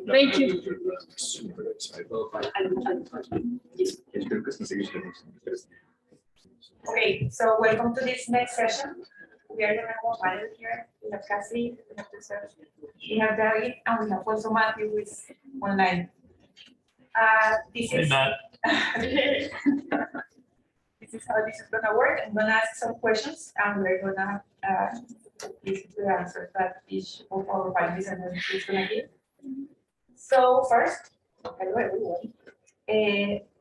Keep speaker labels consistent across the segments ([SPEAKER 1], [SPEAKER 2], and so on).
[SPEAKER 1] Thank you.
[SPEAKER 2] Super excited.
[SPEAKER 3] Okay, so welcome to this next session. We are gonna go further here. We have Cassie, we have Joseph, we have David, and we have also Matthew who is online. This is this is how this is gonna work. I'm gonna ask some questions and we're gonna listen to the answers that each of our panelists is gonna give. So first, hello everyone.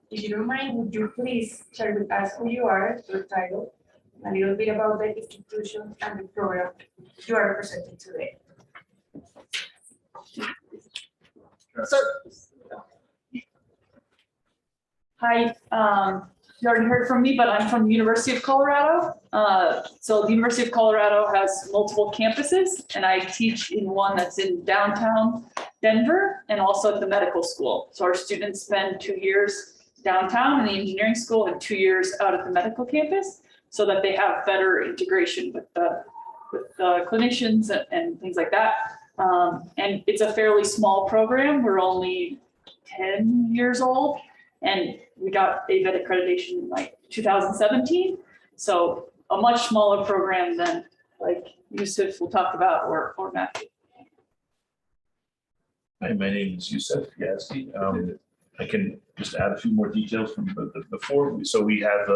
[SPEAKER 3] If you don't mind, would you please share with us who you are, your title, a little bit about the institution and the program you are representing today.
[SPEAKER 1] So, hi, you already heard from me, but I'm from the University of Colorado. So the University of Colorado has multiple campuses, and I teach in one that's in downtown Denver and also at the medical school. So our students spend 2 years downtown in the engineering school and 2 years out at the medical campus so that they have better integration with the clinicians and things like that. And it's a fairly small program. We're only 10 years old and we got AVET accreditation in like 2017. So a much smaller program than like Yusuf will talk about or Matthew.
[SPEAKER 2] Hi, my name is Yusuf Yazdi. I can just add a few more details from before. So we have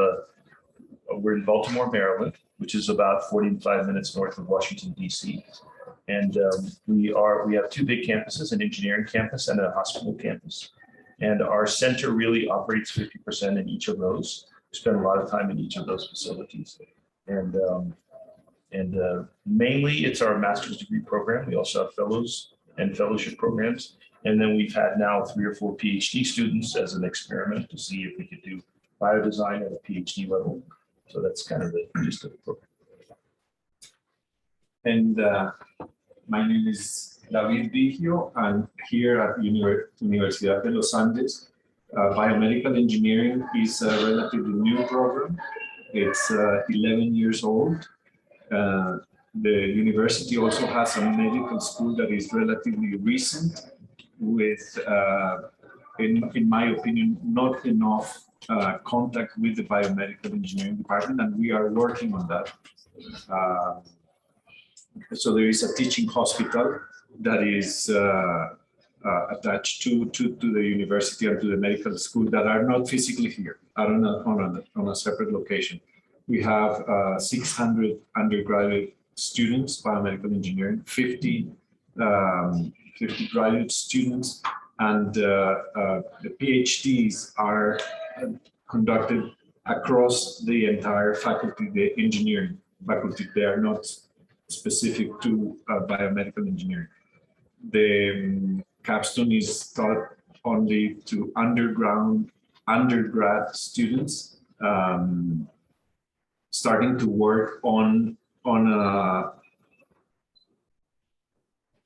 [SPEAKER 2] we're in Baltimore, Maryland, which is about 45 minutes north of Washington, D.C. And we have two big campuses, an engineering campus and a hospital campus. And our center really operates 50% in each of those. We spend a lot of time in each of those facilities. And mainly it's our master's degree program. We also have fellows and fellowship programs. And then we've had now 3 or 4 PhD students as an experiment to see if we could do biodesign at a PhD level. So that's kind of the gist of the program.
[SPEAKER 4] And my name is David Vigio. I'm here at Universidad de los Andes. Biomedical engineering is a relatively new program. It's 11 years old. The university also has a medical school that is relatively recent with, in my opinion, not enough contact with the biomedical engineering department, and we are working on that. So there is a teaching hospital that is attached to the university and to the medical school that are not physically here, are on a separate location. We have 600 undergraduate students, biomedical engineering, 50 graduate students, and the PhDs are conducted across the entire faculty, the engineering faculty. They are not specific to biomedical engineering. The capstone is taught only to undergrad students, starting to work on a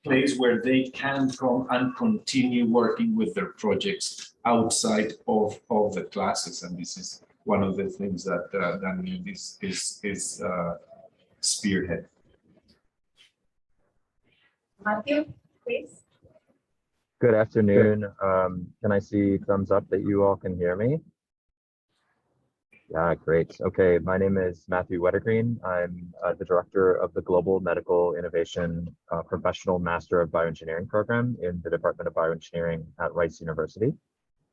[SPEAKER 4] place where they can come and continue working with their projects outside of the classes. And this is one of the things that Daniel is spearhead.
[SPEAKER 3] Matthew, please.
[SPEAKER 5] Good afternoon. Can I see thumbs up that you all can hear me? Yeah, great. Okay, my name is Matthew Wettergreen. I'm the director of the Global Medical Innovation Professional Master of Bioengineering program in the Department of Bioengineering at Rice University.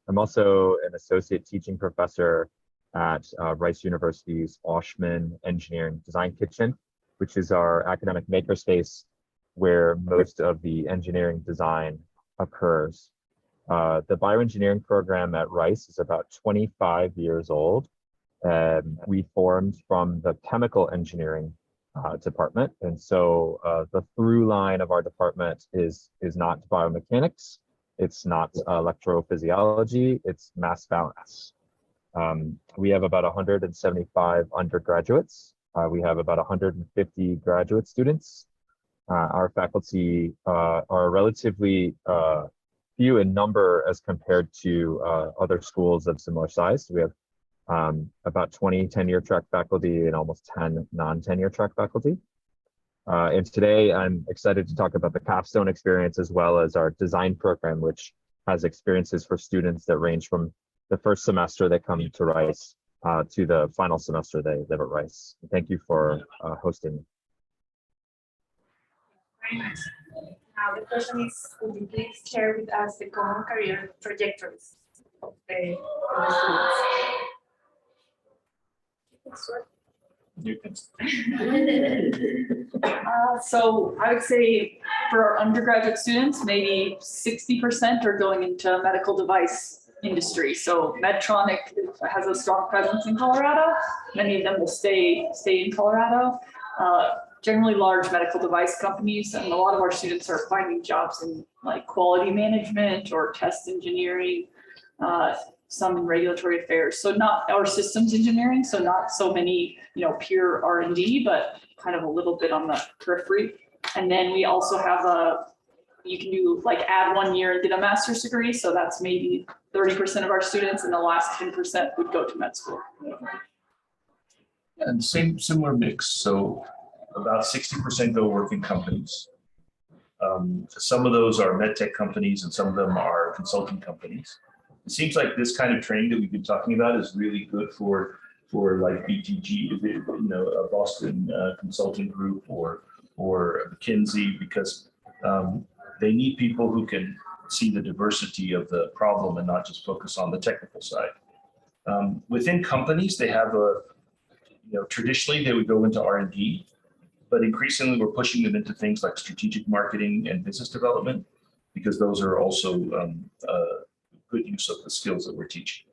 [SPEAKER 5] I'm also an associate teaching professor at Rice University's Oshman Engineering Design Kitchen, which is our academic makerspace where most of the engineering design occurs. The bioengineering program at Rice is about 25 years old. We formed from the chemical engineering department. And so the through line of our department is not biomechanics, it's not electrophysiology, it's mass balance. We have about 175 undergraduates. We have about 150 graduate students. Our faculty are relatively few in number as compared to other schools of similar size. So we have about 20 tenure track faculty and almost 10 non-tenure track faculty. And today I'm excited to talk about the capstone experience as well as our design program, which has experiences for students that range from the first semester they come to Rice to the final semester they live at Rice. Thank you for hosting me.
[SPEAKER 3] Very nice. Now the question is, would you please share with us the common career trajectories of the students?
[SPEAKER 2] You can.
[SPEAKER 1] So I would say for our undergraduate students, maybe 60% are going into medical device industry. So Medtronic has a strong presence in Colorado. Many of them will stay in Colorado. Generally large medical device companies, and a lot of our students are finding jobs in like quality management or test engineering, some in regulatory affairs. So not our systems engineering, so not so many, pure R&D, but kind of a little bit on the periphery. And then we also have you can do like add 1 year and get a master's degree. So that's maybe 30% of our students, and the last 10% would go to med school.
[SPEAKER 2] And similar mix. So about 60% go work in companies. Some of those are med tech companies, and some of them are consulting companies. It seems like this kind of training that we've been talking about is really good for like BTG, a Boston consulting group, or McKinsey, because they need people who can see the diversity of the problem and not just focus on the technical side. Within companies, they have traditionally they would go into R&D, but increasingly we're pushing them into things like strategic marketing and business development, because those are also good use of the skills that we're teaching.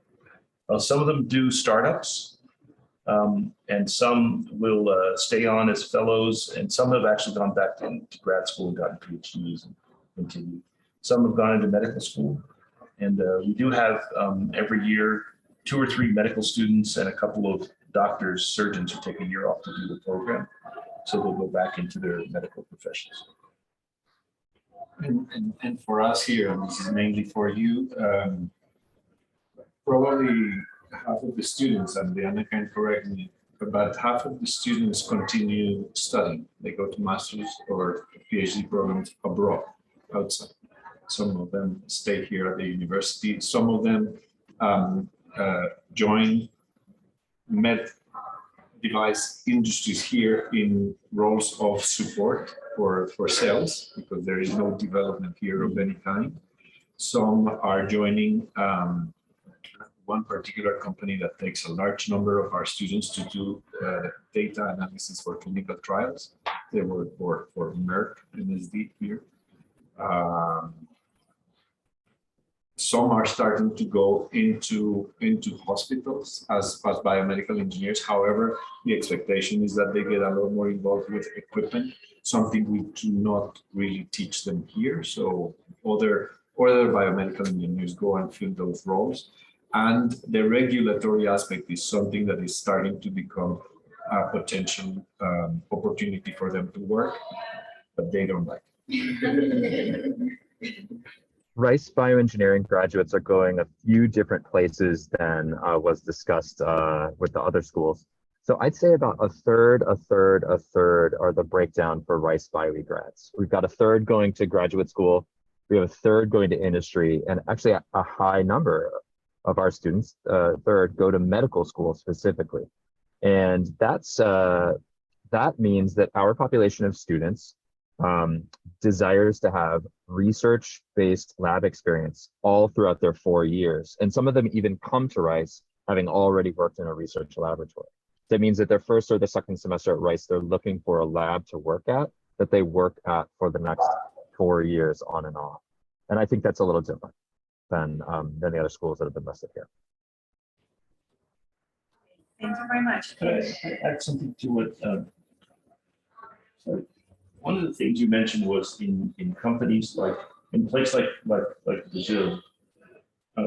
[SPEAKER 2] Some of them do startups, and some will stay on as fellows, and some have actually gone back to grad school and gotten PhDs and continued. Some have gone into medical school, and we do have every year 2 or 3 medical students and a couple of doctors, surgeons who take a year off to do the program. So they'll go back into their medical professions.
[SPEAKER 4] And for us here, and this is mainly for you, probably half of the students, and Diana can correct me, about half of the students continue studying. They go to master's or PhD programs abroad, outside. Some of them stay here at the university. Some of them join med device industries here in roles of support for sales, because there is no development here of any kind. Some are joining one particular company that takes a large number of our students to do data analysis for clinical trials. They work for Merck MSD here. Some are starting to go into hospitals as biomedical engineers. However, the expectation is that they get a lot more involved with equipment, something we do not really teach them here. So other biomedical engineers go and fill those roles. And the regulatory aspect is something that is starting to become a potential opportunity for them to work, but they don't like it.
[SPEAKER 5] Rice bioengineering graduates are going a few different places than was discussed with the other schools. So I'd say about a third are the breakdown for Rice BioE grads. We've got a third going to graduate school. We have a third going to industry, and actually a high number of our students, third, go to medical school specifically. And that means that our population of students desires to have research-based lab experience all throughout their 4 years. And some of them even come to Rice having already worked in a research laboratory. That means that their first or the second semester at Rice, they're looking for a lab to work at that they work at for the next 4 years on and off. And I think that's a little different than the other schools that have been listed here.
[SPEAKER 3] Thank you very much.
[SPEAKER 2] Can I add something to it? One of the things you mentioned was in companies like in place like Brazil,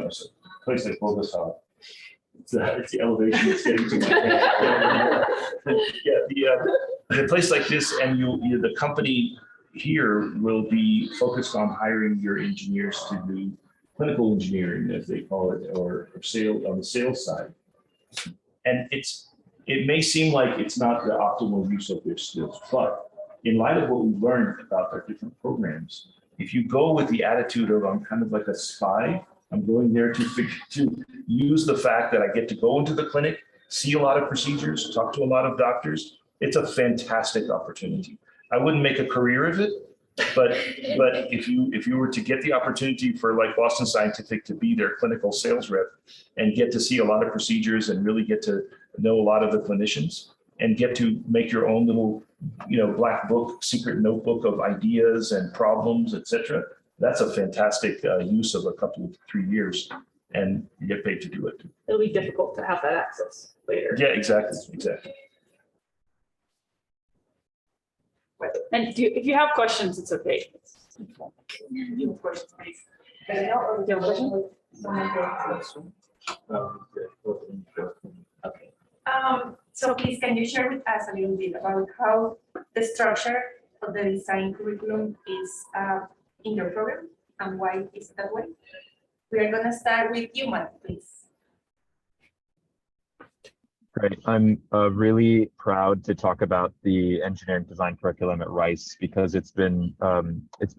[SPEAKER 2] so place like Bogota. It's the elevation that's getting to my head. The place like this, and the company here will be focused on hiring your engineers to do clinical engineering, as they call it, or sale on the sales side. And it may seem like it's not the optimal use of their skills, but in light of what we've learned about their different programs, if you go with the attitude of I'm kind of like a spy, I'm going there to use the fact that I get to go into the clinic, see a lot of procedures, talk to a lot of doctors. It's a fantastic opportunity. I wouldn't make a career of it, but if you were to get the opportunity for like Boston Scientific to be their clinical sales rep and get to see a lot of procedures and really get to know a lot of the clinicians and get to make your own little, black book, secret notebook of ideas and problems, et cetera, that's a fantastic use of a couple of 3 years, and you get paid to do it.
[SPEAKER 1] It'll be difficult to have that access later.
[SPEAKER 2] Yeah, exactly.
[SPEAKER 1] And if you have questions, it's okay.
[SPEAKER 3] You have questions, please.
[SPEAKER 1] Do you have a question?
[SPEAKER 3] So please, can you share with us a little bit about how the structure of the design curriculum is in your program and why is it that way? We are going to start with you, Matt, please.
[SPEAKER 5] Great. I'm really proud to talk about the engineering design curriculum at Rice because it's been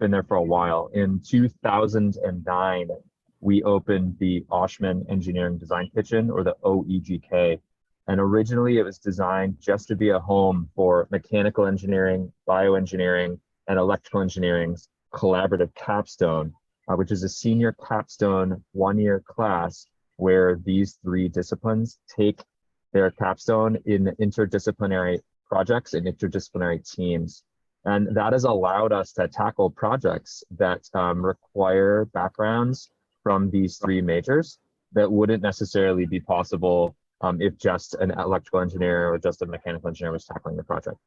[SPEAKER 5] there for a while. In 2009, we opened the Oshman Engineering Design Kitchen, or the OEGK. And originally it was designed just to be a home for mechanical engineering, bioengineering, and electrical engineering's collaborative capstone, which is a senior capstone 1-year class where these 3 disciplines take their capstone in interdisciplinary projects and interdisciplinary teams. And that has allowed us to tackle projects that require backgrounds from these 3 majors that wouldn't necessarily be possible if just an electrical engineer or just a mechanical engineer was tackling the project.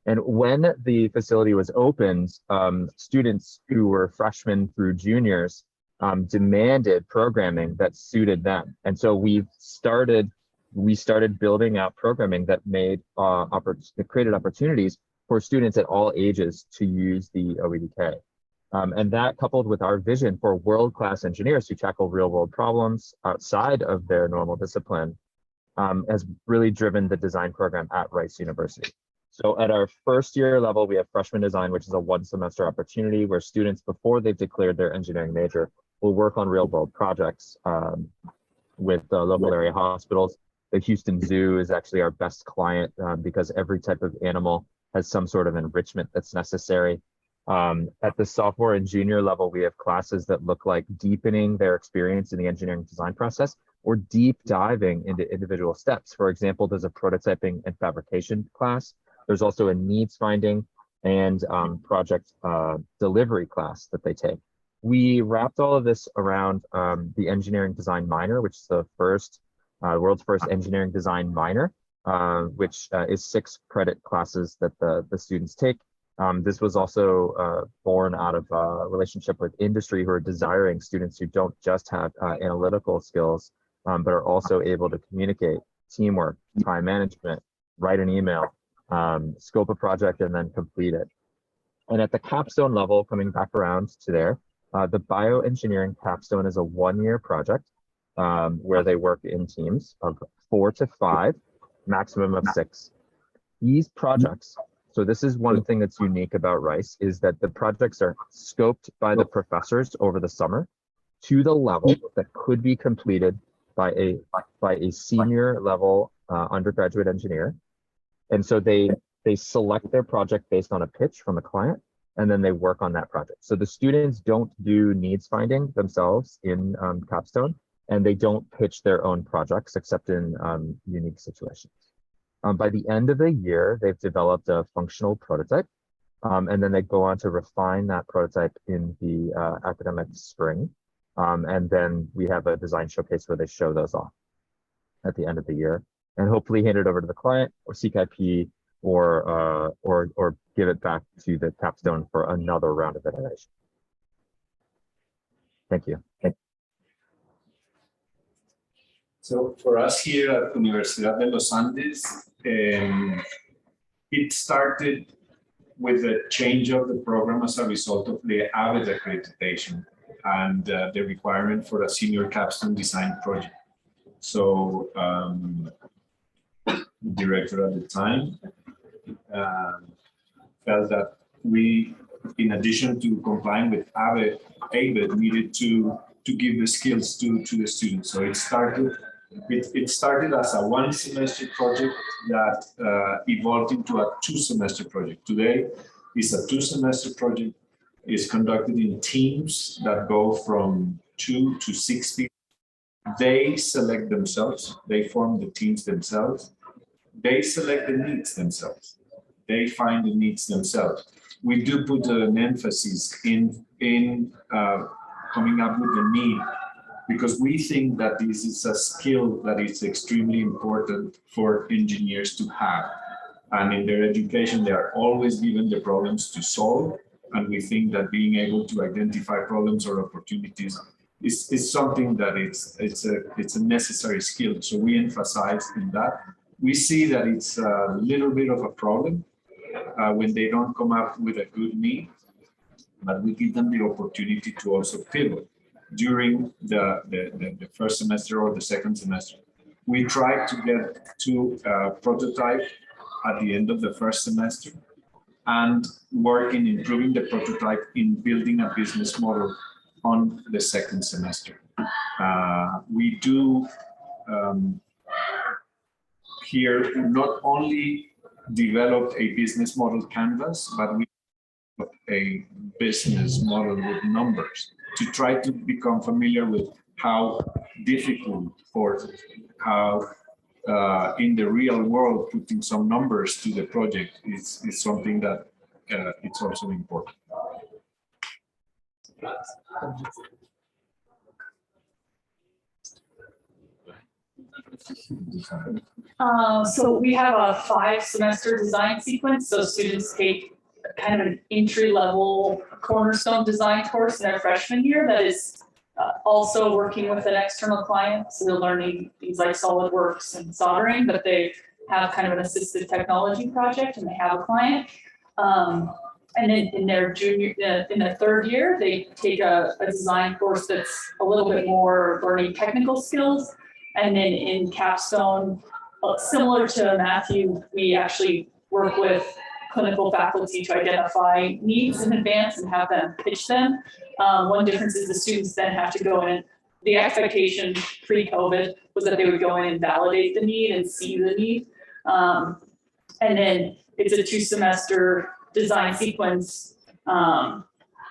[SPEAKER 5] And when the facility was opened, students who were freshmen through juniors demanded programming that suited them. And so we started building out programming that created opportunities for students at all ages to use the OEDK. And that, coupled with our vision for world-class engineers who tackle real-world problems outside of their normal discipline, has really driven the design program at Rice University. So at our first year level, we have freshman design, which is a 1-semester opportunity where students, before they've declared their engineering major, will work on real-world projects with local area hospitals. The Houston Zoo is actually our best client because every type of animal has some sort of enrichment that's necessary. At the sophomore and junior level, we have classes that look like deepening their experience in the engineering design process or deep diving into individual steps. For example, there's a prototyping and fabrication class. There's also a needs finding and project delivery class that they take. We wrapped all of this around the engineering design minor, which is the world's first engineering design minor, which is 6 credit classes that the students take. This was also born out of a relationship with industry who are desiring students who don't just have analytical skills, but are also able to communicate, teamwork, time management, write an email, scope a project, and then complete it. And at the capstone level, coming back around to there, the Bioengineering Capstone is a 1-year project where they work in teams of 4 to 5, maximum of 6. These projects, so this is one thing that's unique about Rice, is that the projects are scoped by the professors over the summer to the level that could be completed by a senior level undergraduate engineer. And so they select their project based on a pitch from a client, and then they work on that project. So the students don't do needs finding themselves in Capstone, and they don't pitch their own projects except in unique situations. By the end of the year, they've developed a functional prototype, and then they go on to refine that prototype in the academic spring. And then we have a design showcase where they show those off at the end of the year, and hopefully hand it over to the client or seek IP or give it back to the capstone for another round of iteration. Thank you.
[SPEAKER 4] So for us here at Universidad de los Andes, it started with a change of the program as a result of the AVID accreditation and the requirement for a senior capstone design project. So the director at the time felt that we, in addition to complying with ABET, needed to give the skills to the students. So it started as a one semester project that evolved into a 2-semester project. Today, it's a 2-semester project. It's conducted in teams that go from 2 to 6 people. They select themselves. They form the teams themselves. They select the needs themselves. They find the needs themselves. We do put an emphasis in coming up with a need, because we think that this is a skill that is extremely important for engineers to have. And in their education, they are always given the problems to solve. And we think that being able to identify problems or opportunities is something that it's a necessary skill. So we emphasize in that. We see that it's a little bit of a problem when they don't come up with a good need, but we give them the opportunity to also pivot during the first semester or the second semester. We try to get to prototype at the end of the first semester and work in improving the prototype in building a business model on the second semester. We do here not only develop a business model canvas, but we develop a business model with numbers to try to become familiar with how difficult or how in the real world putting some numbers to the project is something that it's also important.
[SPEAKER 1] So we have a 5-semester design sequence. So students take kind of an entry-level cornerstone design course in their freshman year that is also working with an external client. So they're learning things like SolidWorks and soldering, but they have kind of an assistive technology project and they have a client. And then in their in their third year, they take a design course that's a little bit more learning technical skills. And then in Capstone, similar to Matthew, we actually work with clinical faculty to identify needs in advance and have them pitch them. One difference is the students then have to go in. The expectation pre-COVID was that they would go in and validate the need and see the need. And then it's a 2-semester design sequence.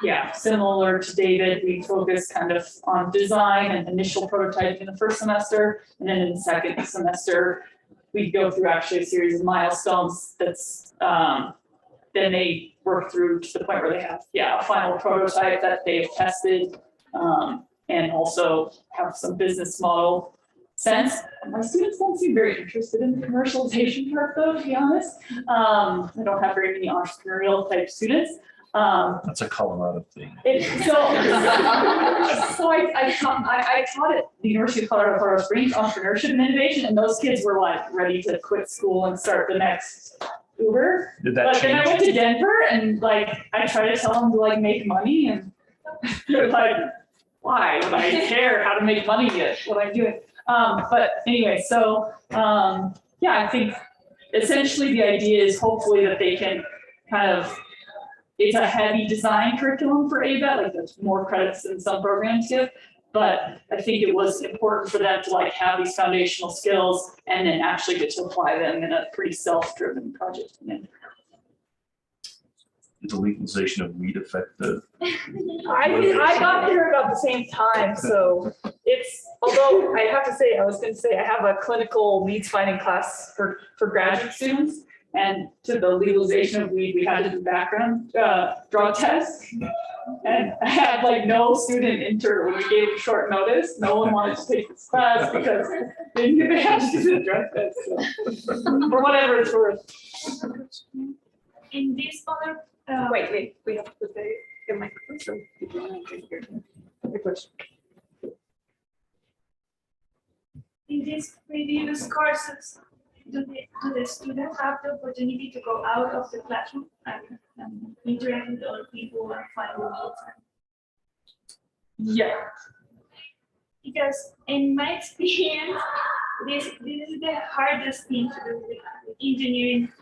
[SPEAKER 1] Yeah, similar to David, we focus kind of on design and initial prototyping in the first semester. And then in the second semester, we go through actually a series of milestones that's then they work through to the point where they have, a final prototype that they've tested and also have some business model sense. My students don't seem very interested in the commercialization part though, to be honest. I don't have very many entrepreneurial type students.
[SPEAKER 2] That's a Colorado thing.
[SPEAKER 1] So I taught at the University of Colorado Springs Entrepreneurship and Innovation, and those kids were like ready to quit school and start the next Uber.
[SPEAKER 2] Did that
[SPEAKER 1] But
[SPEAKER 2] change?
[SPEAKER 1] then I went to Denver and like I tried to tell them to like make money, and they're like, why would I care how to make money at what I'm doing? But anyway, so I think essentially the idea is hopefully that they can kind of, it's a heavy design curriculum for ABET, like there's more credits than some programs give, but I think it was important for them to like have these foundational skills and then actually get to apply them in a pretty self-driven project.
[SPEAKER 2] Did the legalization of weed affect the?
[SPEAKER 6] I got here about the same time, so it's, although I have to say, I have a clinical needs finding class for graduate students.
[SPEAKER 1] And to the legalization of weed, we had to do background drug tests. And I had like no student enter when we gave short notice. No one wanted to take this class because they knew they had to do the drug test. So. For whatever it's worth.
[SPEAKER 7] In this other,
[SPEAKER 6] Wait, we have to put the microphone. So people want to hear the question.
[SPEAKER 7] in these previous courses, do the students have the opportunity to go out of the classroom and interact with other people and find results?
[SPEAKER 1] Yeah.
[SPEAKER 7] Because in my experience, this is the hardest thing to do with engineering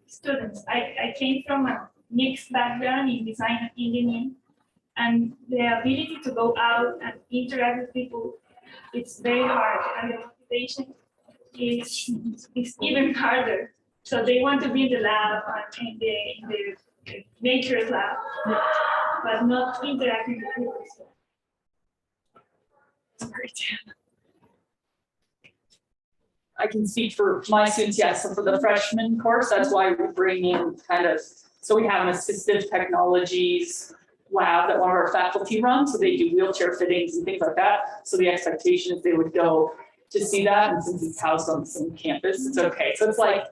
[SPEAKER 7] students. I came from mixed background in design and engineering, and the ability to go out and interact with people, it's very hard, and the motivation is even harder. So they want to be in the lab and in the nature lab, but not interacting with people.
[SPEAKER 1] Great. I can speak for my students, yes. So for the freshman course, that's why we bring in so we have an assistive technologies lab that one of our faculty runs. So they do wheelchair fittings and things like that. So the expectation is they would go to see that. And since it's housed on the same campus, it's okay. So it's like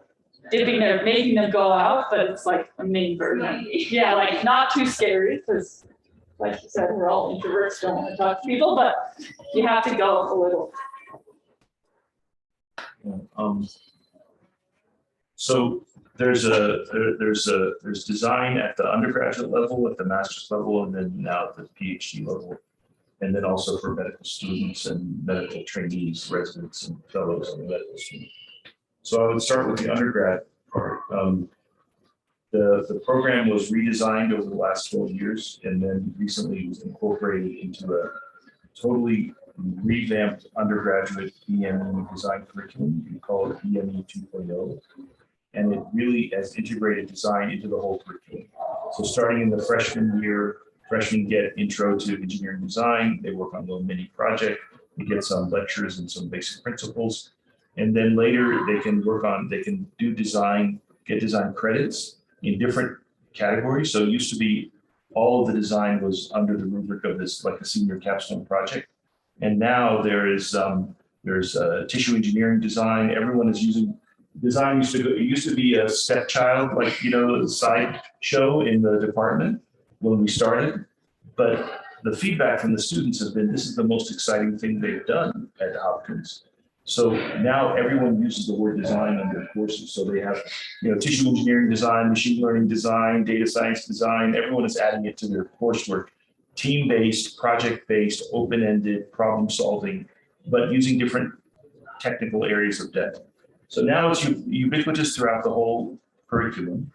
[SPEAKER 1] making them go out, but it's like a mini version. Yeah, like not too scary because like you said, we're all introverts, don't want to talk to people, but you have to go a little.
[SPEAKER 2] So there's design at the undergraduate level, at the master's level, and then now at the PhD level, and then also for medical students and medical trainees, residents, and fellows on the medical student. So I would start with the undergrad part. The program was redesigned over the last 12 years, and then recently was incorporated into a totally revamped undergraduate BME design curriculum. We call it BME 2.0. And it really has integrated design into the whole curriculum. So starting in the freshman year, freshmen get intro to engineering design. They work on a little mini project. They get some lectures and some basic principles. And then later they can do design, get design credits in different categories. So it used to be all of the design was under the rubric of this, like a senior capstone project. And now there's tissue engineering design. Everyone is using design. It used to be a stepchild, like, a side show in the department when we started. But the feedback from the students has been, this is the most exciting thing they've done at Hopkins. So now everyone uses the word design in their courses. So they have, tissue engineering design, machine learning design, data science design. Everyone is adding it to their coursework. Team-based, project-based, open-ended, problem-solving, but using different technical areas of depth. So now it's ubiquitous throughout the whole curriculum.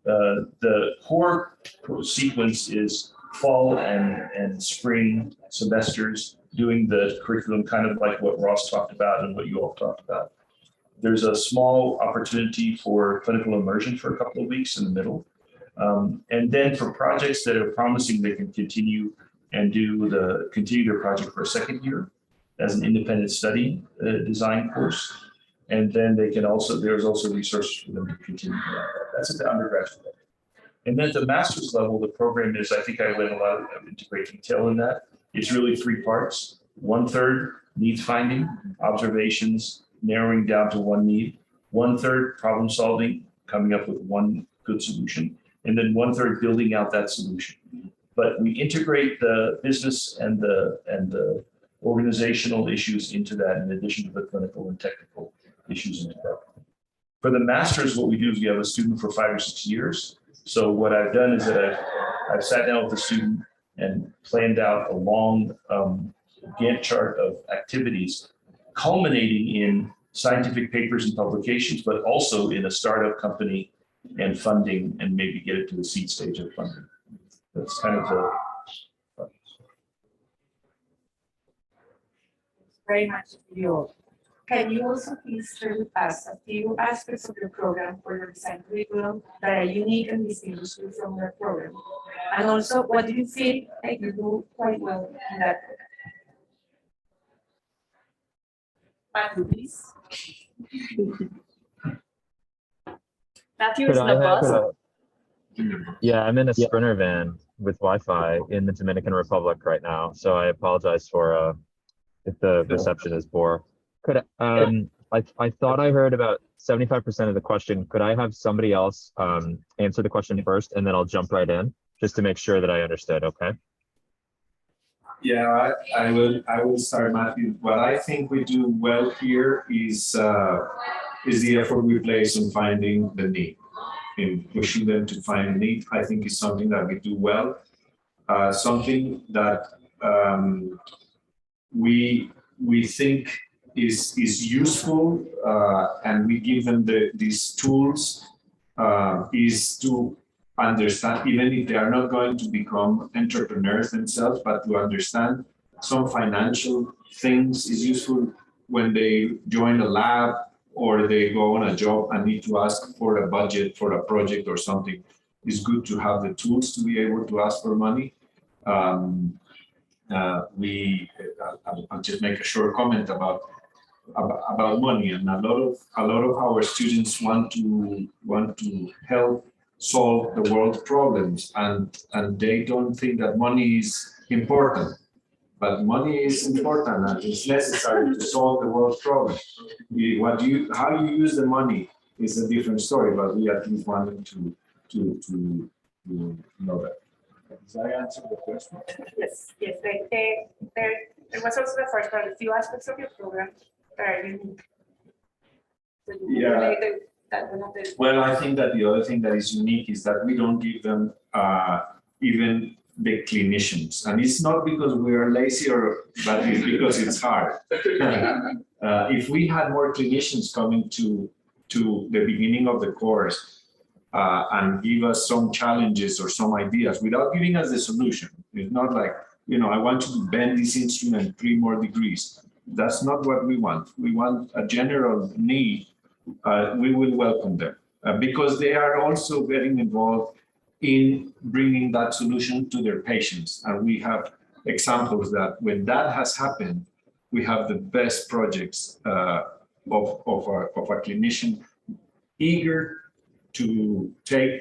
[SPEAKER 2] The core sequence is fall and spring semesters, doing the curriculum kind of like what Ross talked about and what you all talked about. There's a small opportunity for clinical immersion for a couple of weeks in the middle. And then for projects that are promising, they can continue and continue their project for a second year as an independent study design course. And then there's also resources for them to continue that. That's at the undergraduate level. And then at the master's level, the program is, I think I went into great detail in that. It's really 3 parts. 1/3 needs finding, observations, narrowing down to one need. 1/3 problem solving, coming up with one good solution. And then 1/3 building out that solution. But we integrate the business and the organizational issues into that, in addition to the clinical and technical issues into that. For the master's, what we do is we have a student for 5 or 6 years. So what I've done is that I've sat down with the student and planned out a long Gantt chart of activities, culminating in scientific papers and publications, but also in a startup company and funding, and maybe get it to the seed stage of funding. That's kind of the.
[SPEAKER 3] Very much, you. Can you also please share with us a few aspects of your program for your design curriculum that are unique and distinguish you from your program? And also, what do you feel like you do quite well in that program? Please.
[SPEAKER 1] Matthew is in a bus.
[SPEAKER 5] Yeah, I'm in a Sprinter van with Wi-Fi in the Dominican Republic right now. So I apologize for if the reception is poor. I thought I heard about 75% of the question. Could I have somebody else answer the question first, and then I'll jump right in just to make sure that I understood, okay?
[SPEAKER 4] Yeah, I will start, Matthew. What I think we do well here is the effort we place on finding the need, in pushing them to find a need. I think is something that we do well. Something that we think is useful, and we give them these tools, is to understand, even if they are not going to become entrepreneurs themselves, but to understand some financial things is useful when they join a lab or they go on a job and need to ask for a budget for a project or something. It's good to have the tools to be able to ask for money. I'll just make a short comment about money, and a lot of our students want to help solve the world's problems, and they don't think that money is important. But money is important and it's necessary to solve the world's problems. How you use the money is a different story, but we at least wanted to know that. Does that answer the question?
[SPEAKER 3] Yes, yes. There was also the first part, a few aspects of your program that are unique. So you
[SPEAKER 4] Yeah.
[SPEAKER 3] related that one of the.
[SPEAKER 4] Well, I think that the other thing that is unique is that we don't give them even the clinicians, and it's not because we are lazy but it's because it's hard. If we had more clinicians coming to the beginning of the course and give us some challenges or some ideas without giving us the solution, it's not like, I want you to bend this instrument 3 more degrees. That's not what we want. We want a general need. We will welcome them because they are also getting involved in bringing that solution to their patients. And we have examples that when that has happened, we have the best projects of a clinician eager to take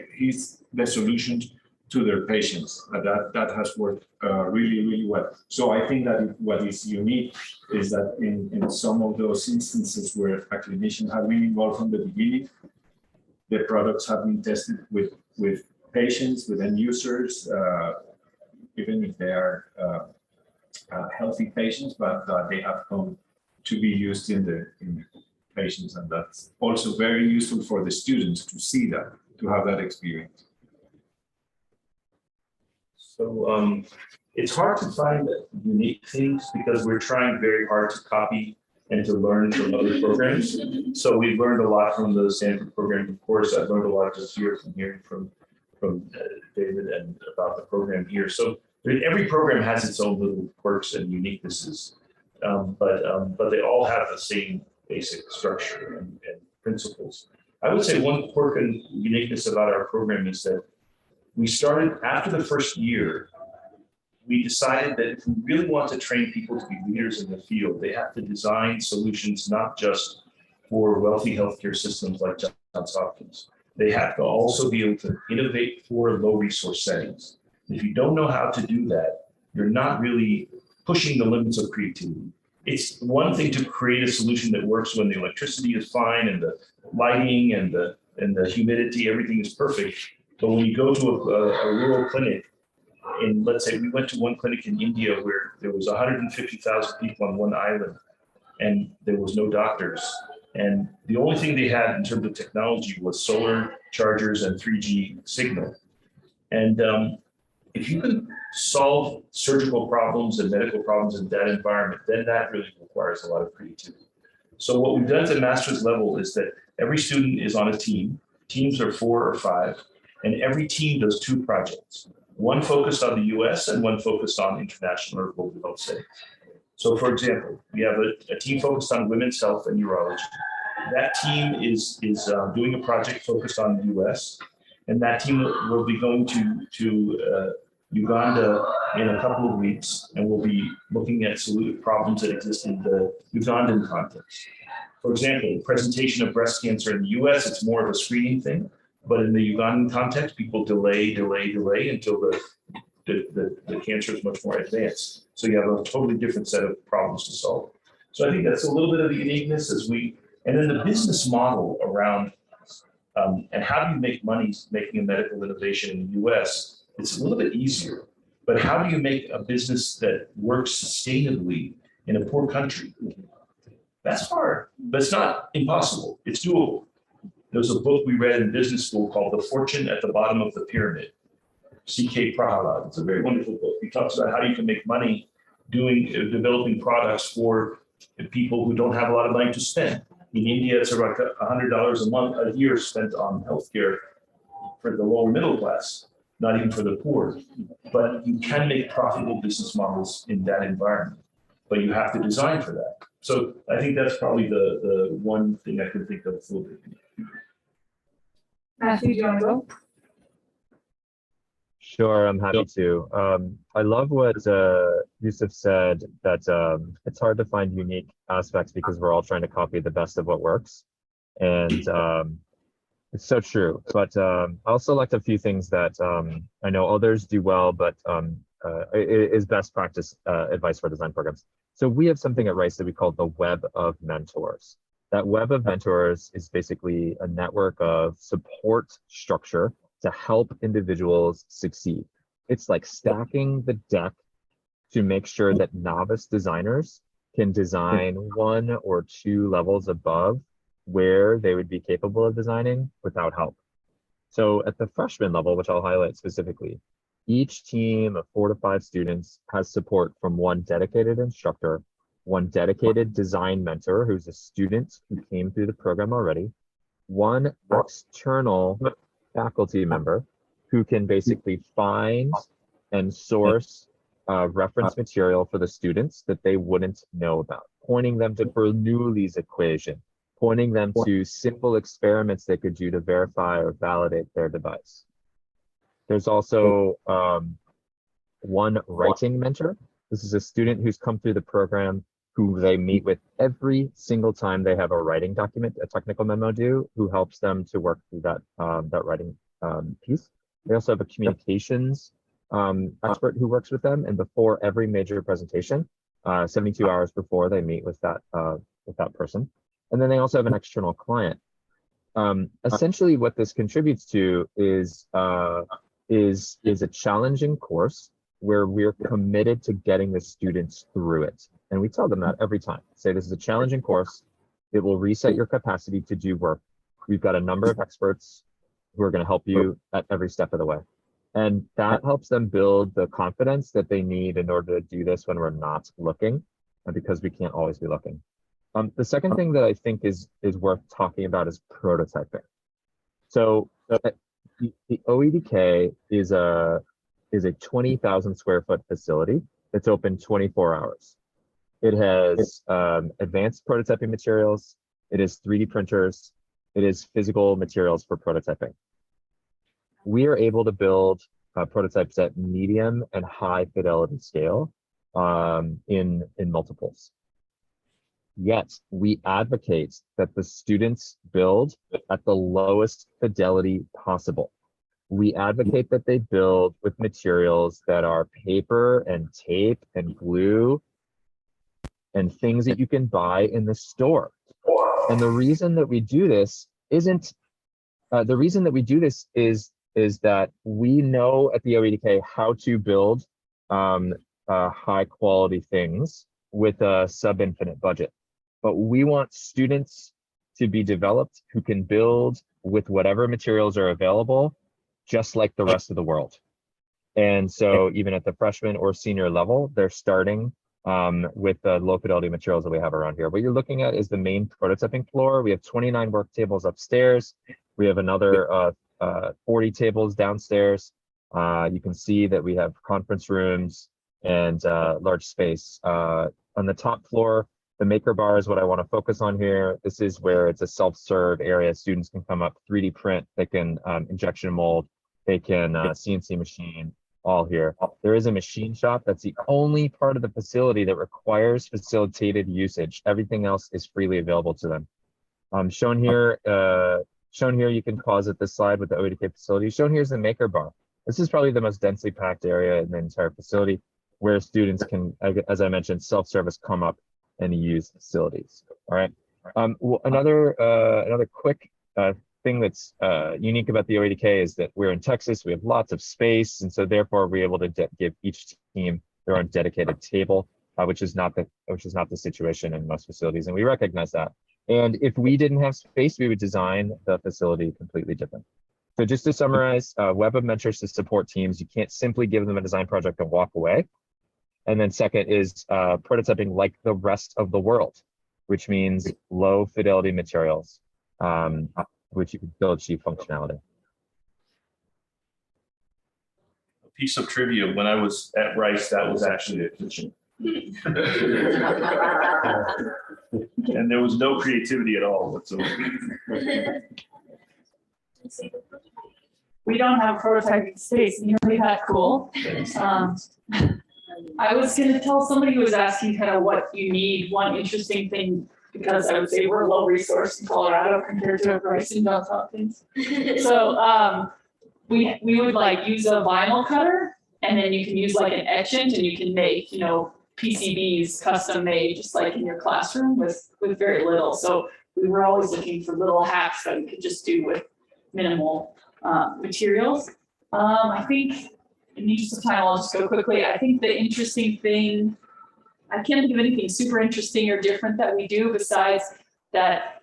[SPEAKER 4] the solutions to their patients. That has worked really, really well. So I think that what is unique is that in some of those instances where a clinician has been involved from the beginning, the products have been tested with patients, with end users, even if they are healthy patients, but they have come to be used in the patients, and that's also very useful for the students to see that, to have that experience.
[SPEAKER 2] So it's hard to find unique things because we're trying very hard to copy and to learn from other programs. So we've learned a lot from the Stanford program. Of course, I've learned a lot just here from hearing from David and about the program here. So every program has its own little quirks and uniquenesses, but they all have the same basic structure and principles. I would say one quirk and uniqueness about our program is that we started after the first year. We decided that if we really want to train people to be leaders in the field, they have to design solutions not just for wealthy healthcare systems like Johns Hopkins. They have to also be able to innovate for low resource settings. If you don't know how to do that, you're not really pushing the limits of creativity. It's one thing to create a solution that works when the electricity is fine and the lighting and the humidity, everything is perfect. But when you go to a rural clinic, and let's say we went to one clinic in India where there was 150,000 people on one island and there was no doctors. And the only thing they had in terms of technology was solar chargers and 3G signal. And if you can solve surgical problems and medical problems in that environment, then that really requires a lot of creativity. So what we've done at the master's level is that every student is on a team. Teams are 4 or 5, and every team does 2 projects. One focused on the US and one focused on international or global health settings. So for example, we have a team focused on women's health and urology. That team is doing a project focused on the US, and that team will be going to Uganda in a couple of weeks, and we'll be looking at problems that exist in the Ugandan context. For example, presentation of breast cancer in the US, it's more of a screening thing, but in the Ugandan context, people delay until the cancer is much more advanced. So you have a totally different set of problems to solve. So I think that's a little bit of the uniqueness and then the business model around and how do you make money making a medical innovation in the US? It's a little bit easier, but how do you make a business that works sustainably in a poor country? That's hard, but it's not impossible. It's doable. There's a book we read in business school called The Fortune at the Bottom of the Pyramid. C.K. Prahalad. It's a very wonderful book. He talks about how you can make money developing products for people who don't have a lot of money to spend. In India, it's about $100 a year spent on healthcare for the lower middle class, not even for the poor. But you can make profitable business models in that environment, but you have to design for that. So I think that's probably the one thing I can think of a little bit.
[SPEAKER 6] Matthew, do you want to go?
[SPEAKER 5] Sure, I'm happy to. I love what Yusuf said, that it's hard to find unique aspects because we're all trying to copy the best of what works. And it's so true. But I also liked a few things that I know others do well, but is best practice advice for design programs. So we have something at Rice that we call the Web of Mentors. That Web of Mentors is basically a network of support structure to help individuals succeed. It's like stacking the deck to make sure that novice designers can design 1 or 2 levels above where they would be capable of designing without help. So at the freshman level, which I'll highlight specifically, each team of 4 to 5 students has support from 1 dedicated instructor, 1 dedicated design mentor who's a student who came through the program already, 1 external faculty member who can basically find and source reference material for the students that they wouldn't know about, pointing them to Bernoulli's equation, pointing them to simple experiments they could do to verify or validate their device. There's also 1 writing mentor. This is a student who's come through the program who they meet with every single time they have a writing document, a technical memo due, who helps them to work through that, that writing piece. They also have a communications expert who works with them, and before every major presentation, 72 hours before, they meet with that person. And then they also have an external client. Essentially, what this contributes to is a challenging course where we're committed to getting the students through it. And we tell them that every time. Say, this is a challenging course. It will reset your capacity to do work. We've got a number of experts who are going to help you at every step of the way. And that helps them build the confidence that they need in order to do this when we're not looking, and because we can't always be looking. The second thing that I think is worth talking about is prototyping. So the OEDK is a 20,000 square foot facility that's open 24 hours. It has advanced prototyping materials. It has 3D printers. It is physical materials for prototyping. We are able to build prototypes at medium and high fidelity scale in multiples. Yet we advocate that the students build at the lowest fidelity possible. We advocate that they build with materials that are paper and tape and glue and things that you can buy in the store. And the reason that we do this is that we know at the OEDK how to build high quality things with a sub-infinite budget. But we want students to be developed who can build with whatever materials are available, just like the rest of the world. And so even at the freshman or senior level, they're starting with the low fidelity materials that we have around here. What you're looking at is the main prototyping floor. We have 29 work tables upstairs. We have another 40 tables downstairs. You can see that we have conference rooms and large space. On the top floor, the maker bar is what I want to focus on here. This is where it's a self-serve area. Students can come up, 3D print, they can injection mold, they can CNC machine, all here. There is a machine shop. That's the only part of the facility that requires facilitated usage. Everything else is freely available to them. Shown here, you can pause at this slide with the OEDK facility. Shown here is the maker bar. This is probably the most densely packed area in the entire facility where students can, as I mentioned, self-service come up and use facilities. All right. Another quick thing that's unique about the OEDK is that we're in Texas. We have lots of space, and so therefore we're able to give each team their own dedicated table, which is not the situation in most facilities, and we recognize that. And if we didn't have space, we would design the facility completely different. So just to summarize, Web of Mentors to support teams. You can't simply give them a design project and walk away. And then second is prototyping like the rest of the world, which means low fidelity materials, which you can still achieve functionality.
[SPEAKER 2] piece of trivia, when I was at Rice, that was actually a kitchen. And there was no creativity at all whatsoever.
[SPEAKER 1] We don't have a prototyping space nearly that cool. I was gonna tell somebody who was asking kind of what you need, one interesting thing, because I would say we're low resource in Colorado compared to Rice and Johns Hopkins. So we would like use a vinyl cutter, and then you can use like an etchant, and you can make, you know, PCBs custom made, just like in your classroom with very little. So we were always looking for little hacks that we could just do with minimal materials. I think in the interest of time, I'll just go quickly. I think the interesting thing, I can't think of anything super interesting or different that we do besides that,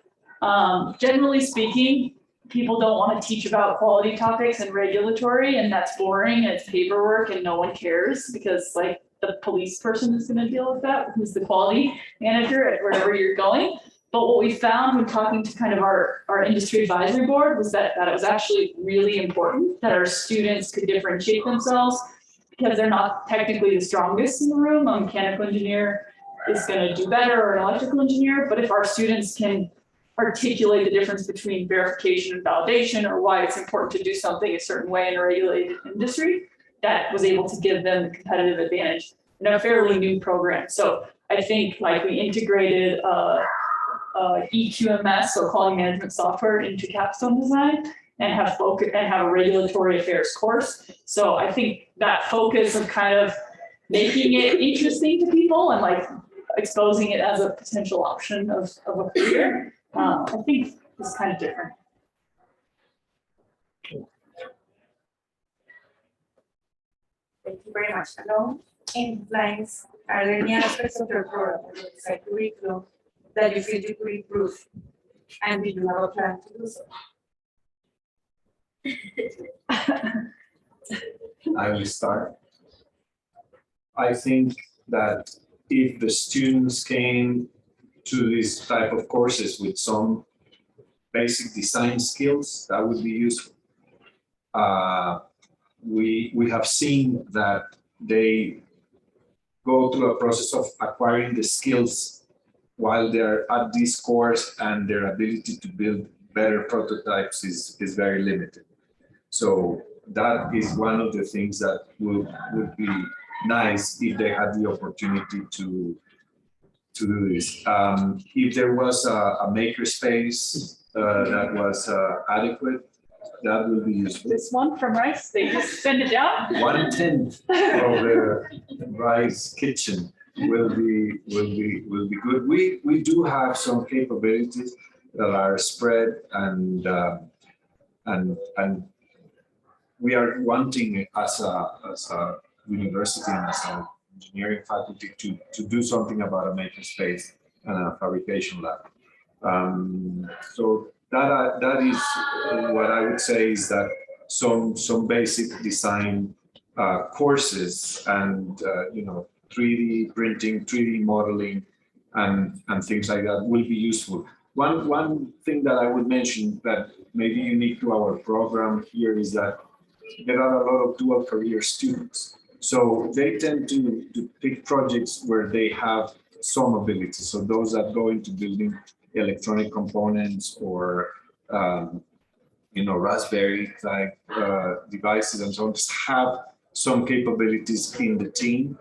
[SPEAKER 1] generally speaking, people don't want to teach about quality topics and regulatory, and that's boring and it's paperwork and no one cares because like the police person is going to deal with that, who's the quality manager at wherever you're going. But what we found when talking to kind of our industry advisory board was that it was actually really important that our students could differentiate themselves because they're not technically the strongest in the room. A mechanical engineer is going to do better, or an electrical engineer. But if our students can articulate the difference between verification and validation, or why it's important to do something a certain way in a regulated industry, that was able to give them the competitive advantage in a fairly new program. So I think like we integrated EQMS, or quality management software, into capstone design, and have a regulatory affairs course. So I think that focus of kind of making it interesting to people and like exposing it as a potential option of a career, I think is kind of different.
[SPEAKER 3] Thank you very much. Along in lines, are there any aspects of your program or your curriculum that you feel you could improve? And do you have a plan to do so?
[SPEAKER 4] I will start. I think that if the students came to this type of courses with some basic design skills, that would be useful. We have seen that they go through a process of acquiring the skills while they're at this course, and their ability to build better prototypes is very limited. So that is one of the things that would be nice if they had the opportunity to do this. If there was a makerspace that was adequate, that would be useful.
[SPEAKER 1] This one from Rice, they just send it down.
[SPEAKER 4] 1/10 of the Rice kitchen will be good. We do have some capabilities that are spread, and we are wanting as a university and as an engineering faculty to do something about a makerspace and a fabrication lab. So that is what I would say is that some basic design courses and 3D printing, 3D modeling, and things like that will be useful. One thing that I would mention that may be unique to our program here is that there are a lot of dual career students. So they tend to pick projects where they have some ability. So those that go into building electronic components or Raspberry type devices and so on, just have some capabilities in the team,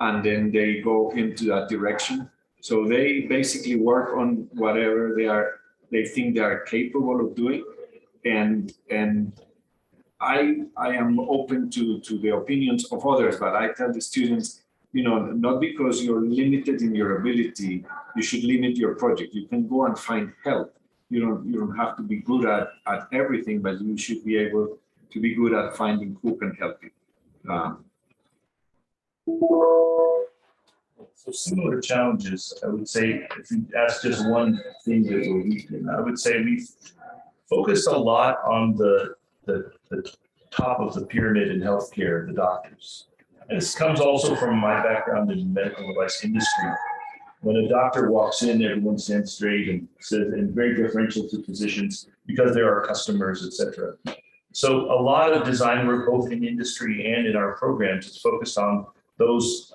[SPEAKER 4] and then they go into that direction. So they basically work on whatever they think they are capable of doing, and I am open to the opinions of others, but I tell the students, not because you're limited in your ability, you should limit your project. You can go and find help. You don't have to be good at everything, but you should be able to be good at finding who can help you.
[SPEAKER 2] So similar challenges, I would say, if you ask just one thing that we're weak in, I would say we've focused a lot on the top of the pyramid in healthcare, the doctors. And this comes also from my background in medical device industry. When a doctor walks in, everyone stands straight and says, and very differential to physicians because they are customers, et cetera. So a lot of design work, both in industry and in our programs, is focused on those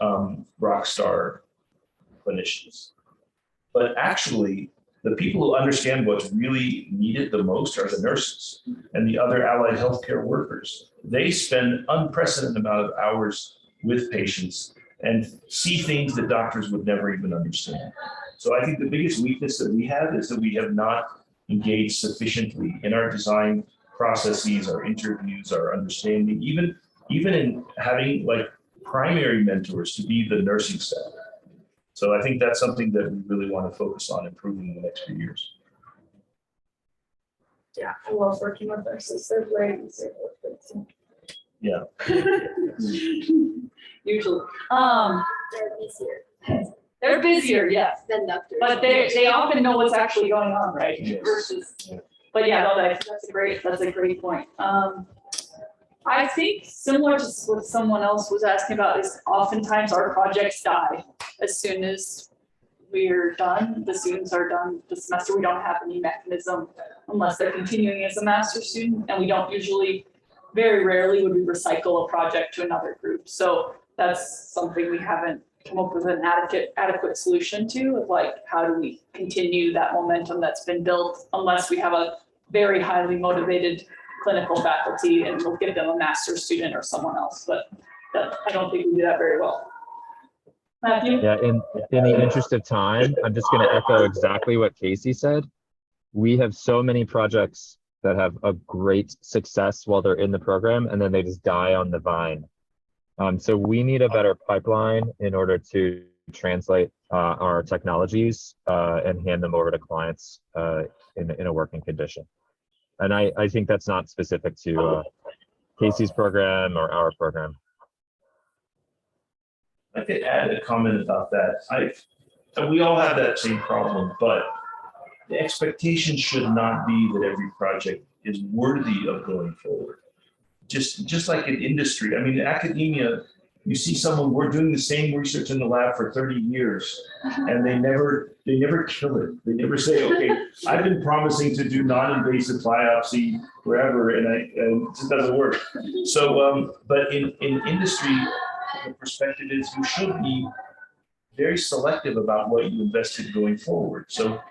[SPEAKER 2] rock star clinicians. But actually, the people who understand what's really needed the most are the nurses and the other allied healthcare workers. They spend unprecedented amount of hours with patients and see things that doctors would never even understand. So I think the biggest weakness that we have is that we have not engaged sufficiently in our design processes, our interviews, our understanding, even in having like primary mentors to be the nursing staff. So I think that's something that we really want to focus on improving in the next few years.
[SPEAKER 6] Yeah, I love working with nurses. They're very easy to work with.
[SPEAKER 2] Yeah.
[SPEAKER 1] Usually.
[SPEAKER 8] They're easier
[SPEAKER 1] They're busier, yes,
[SPEAKER 8] than doctors.
[SPEAKER 1] but they often know what's actually going on, right?
[SPEAKER 2] Yes.
[SPEAKER 1] Versus,
[SPEAKER 2] Yeah.
[SPEAKER 1] but yeah, no, that's a great point. I think similar to what someone else was asking about is oftentimes our projects die as soon as we're done, the students are done the semester. We don't have any mechanism unless they're continuing as a master's student, and we don't usually, very rarely would we recycle a project to another group. So that's something we haven't come up with an adequate solution to, of like, how do we continue that momentum that's been built unless we have a very highly motivated clinical faculty and we'll give them a master's student or someone else, but I don't think we do that very well. Matthew?
[SPEAKER 5] Yeah, in the interest of time, I'm just going to echo exactly what Casey said. We have so many projects that have a great success while they're in the program, and then they just die on the vine. So we need a better pipeline in order to translate our technologies and hand them over to clients in a working condition. And I think that's not specific to Casey's program or our program.
[SPEAKER 2] I could add a comment about that. We all have that same problem, but the expectation should not be that every project is worthy of going forward. Just like in industry, I mean, in academia, you see someone, we're doing the same research in the lab for 30 years, and they never kill it. They never say, okay, I've been promising to do non-invasive biopsy forever, and it just doesn't work. So, but in industry, the perspective is you should be very selective about what you invested going forward. So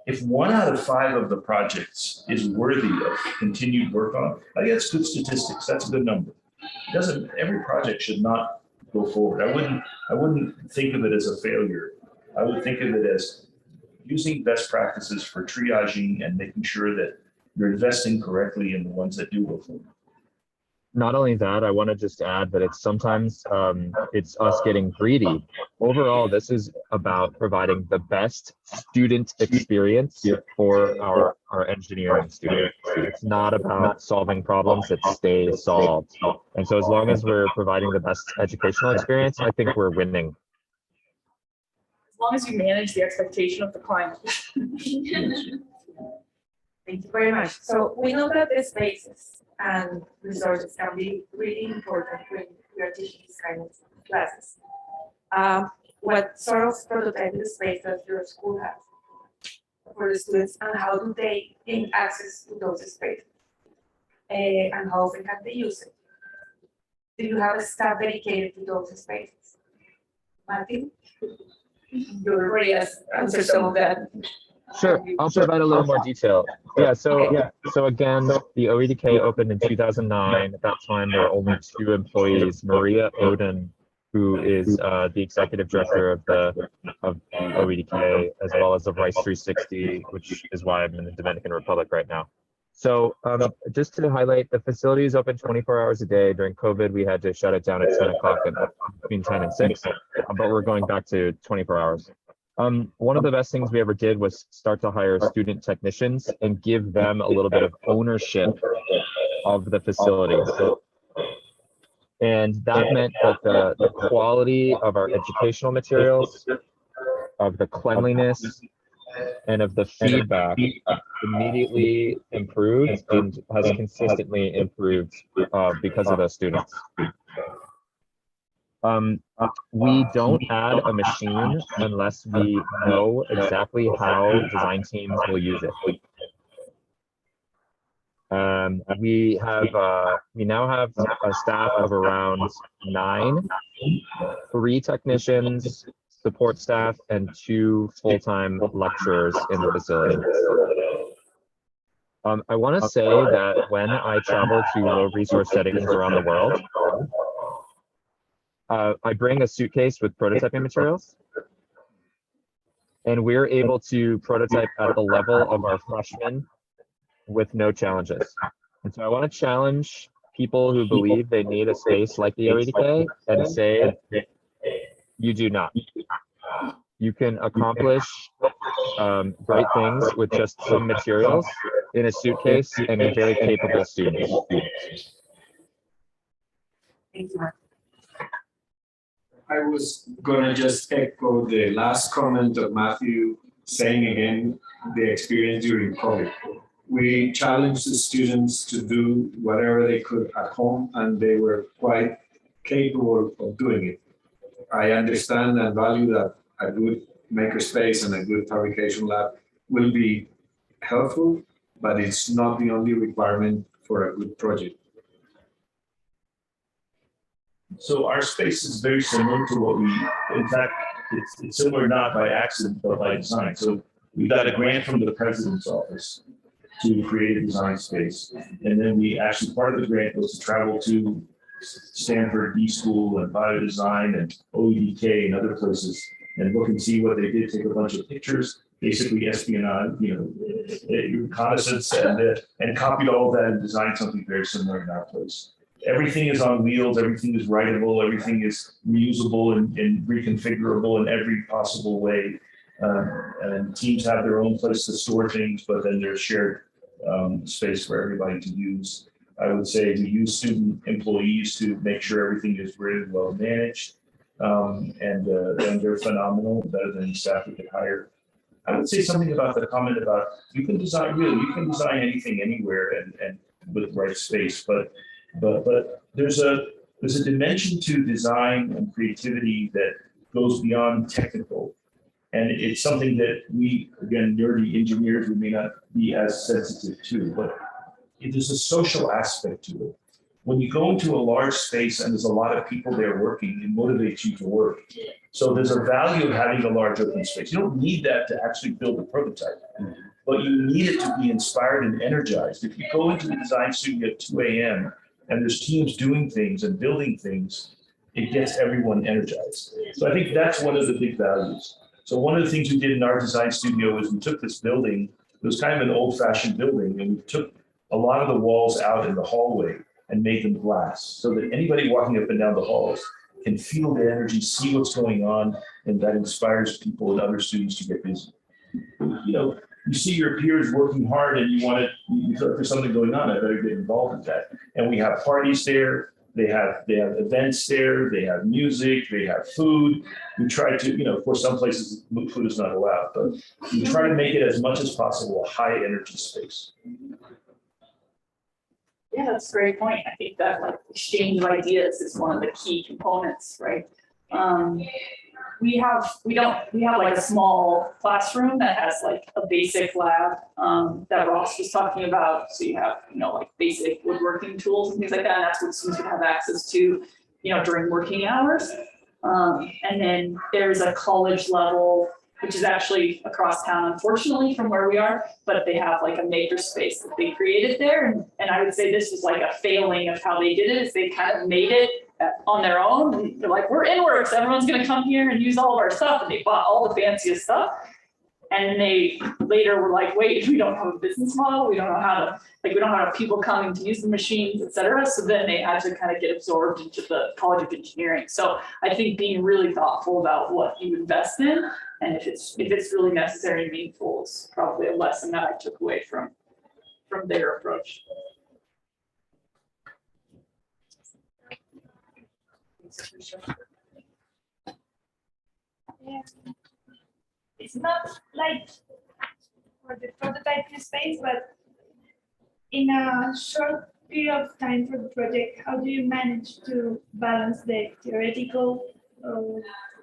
[SPEAKER 2] if 1 out of 5 of the projects is worthy of continued work on, I think that's good statistics. That's a good number. Every project should not go forward. I wouldn't think of it as a failure. I would think of it as using best practices for triaging and making sure that you're investing correctly in the ones that do go forward.
[SPEAKER 5] Not only that, I want to just add that it's sometimes it's us getting greedy. Overall, this is about providing the best student experience for our engineering students. It's not about solving problems that stay solved. And so as long as we're providing the best educational experience, I think we're winning.
[SPEAKER 6] As long as you manage the expectation of the client.
[SPEAKER 3] Thank you very much. So we know that the spaces and resources can be really important when we are teaching these kind of classes. What sort of prototype space does your school have for the students, and how do they gain access to those spaces? And how often can they use it? Do you have a staff dedicated to those spaces? Martin? You already answered some of that.
[SPEAKER 5] Sure, I'll provide a little more detail. Yeah, so again, the OEDK opened in 2009. At that time, there were only 2 employees, Maria Oden, who is the executive director of OEDK, as well as of Rice 360, which is why I'm in the Dominican Republic right now. So just to highlight, the facility is open 24 hours a day. During COVID, we had to shut it down at 10 o'clock and between 10 and 6, but we're going back to 24 hours. One of the best things we ever did was start to hire student technicians and give them a little bit of ownership of the facility. And that meant that the quality of our educational materials, of the cleanliness, and of the feedback immediately improved and has consistently improved because of those students. We don't add a machine unless we know exactly how design teams will use it. We now have a staff of around 9, 3 technicians, support staff, and 2 full-time lecturers in the facility. I want to say that when I travel to low resource settings around the world, I bring a suitcase with prototyping materials, and we're able to prototype at the level of our freshmen with no challenges. And so I want to challenge people who believe they need a space like the OEDK and say, you do not. You can accomplish great things with just some materials in a suitcase and very capable students.
[SPEAKER 4] I was gonna just echo the last comment of Matthew, saying again the experience during COVID. We challenged the students to do whatever they could at home, and they were quite capable of doing it. I understand and value that a good makerspace and a good fabrication lab will be helpful, but it's not the only requirement for a good project.
[SPEAKER 2] So our space is very similar to what we, in fact, it's similar not by accident, but by design. So we got a grant from the president's office to create a design space. And then we actually, part of the grant was to travel to Stanford D School and Biodesign and OEDK and other places and look and see what they did, take a bunch of pictures, basically espionage, reconnaissance, and copied all of that and designed something very similar in our place. Everything is on wheels, everything is writable, everything is reusable and reconfigurable in every possible way. And teams have their own place to store things, but then there's shared space for everybody to use. I would say we use student employees to make sure everything is really well managed. And they're phenomenal, better than any staff we could hire. I would say something about the comment about you can design anything anywhere and with the right space, but there's a dimension to design and creativity that goes beyond technical. And it's something that we, again, nerdy engineers, we may not be as sensitive to, but there's a social aspect to it. When you go into a large space and there's a lot of people there working, it motivates you to work. So there's a value of having a large open space. You don't need that to actually build a prototype, but you need it to be inspired and energized. If you go into the design studio at 2 a.m. and there's teams doing things and building things, it gets everyone energized. So I think that's one of the big values. So one of the things we did in our design studio is we took this building, it was kind of an old-fashioned building, and we took a lot of the walls out in the hallway and made them glass so that anybody walking up and down the halls can feel the energy, see what's going on, and that inspires people and other students to get busy. You see your peers working hard and you feel like there's something going on, I better get involved in that. And we have parties there, they have events there, they have music, they have food. We try to, of course, some places food is not allowed, but we try to make it as much as possible a high energy space.
[SPEAKER 1] Yeah, that's a great point. I think that exchange of ideas is one of the key components, right? We have like a small classroom that has like a basic lab that Ross was talking about. So you have, like basic woodworking tools and things like that. And that's what students would have access to, during working hours. And then there's a college level, which is actually across town, unfortunately, from where we are, but they have like a maker space that they created there. And I would say this was like a failing of how they did it, is they kind of made it on their own. And they're like, we're inwards, everyone's gonna come here and use all of our stuff. And they bought all the fanciest stuff. And they later were like, wait, we don't have a business model. We don't know how to, we don't have people coming to use the machines, et cetera. So then they had to kind of get absorbed into the College of Engineering. So I think being really thoughtful about what you invest in, and if it's really necessary and meaningful, is probably a lesson that I took away from their approach.
[SPEAKER 7] Yeah. It's not like for the prototyping space, but in a short period of time for the project, how do you manage to balance the theoretical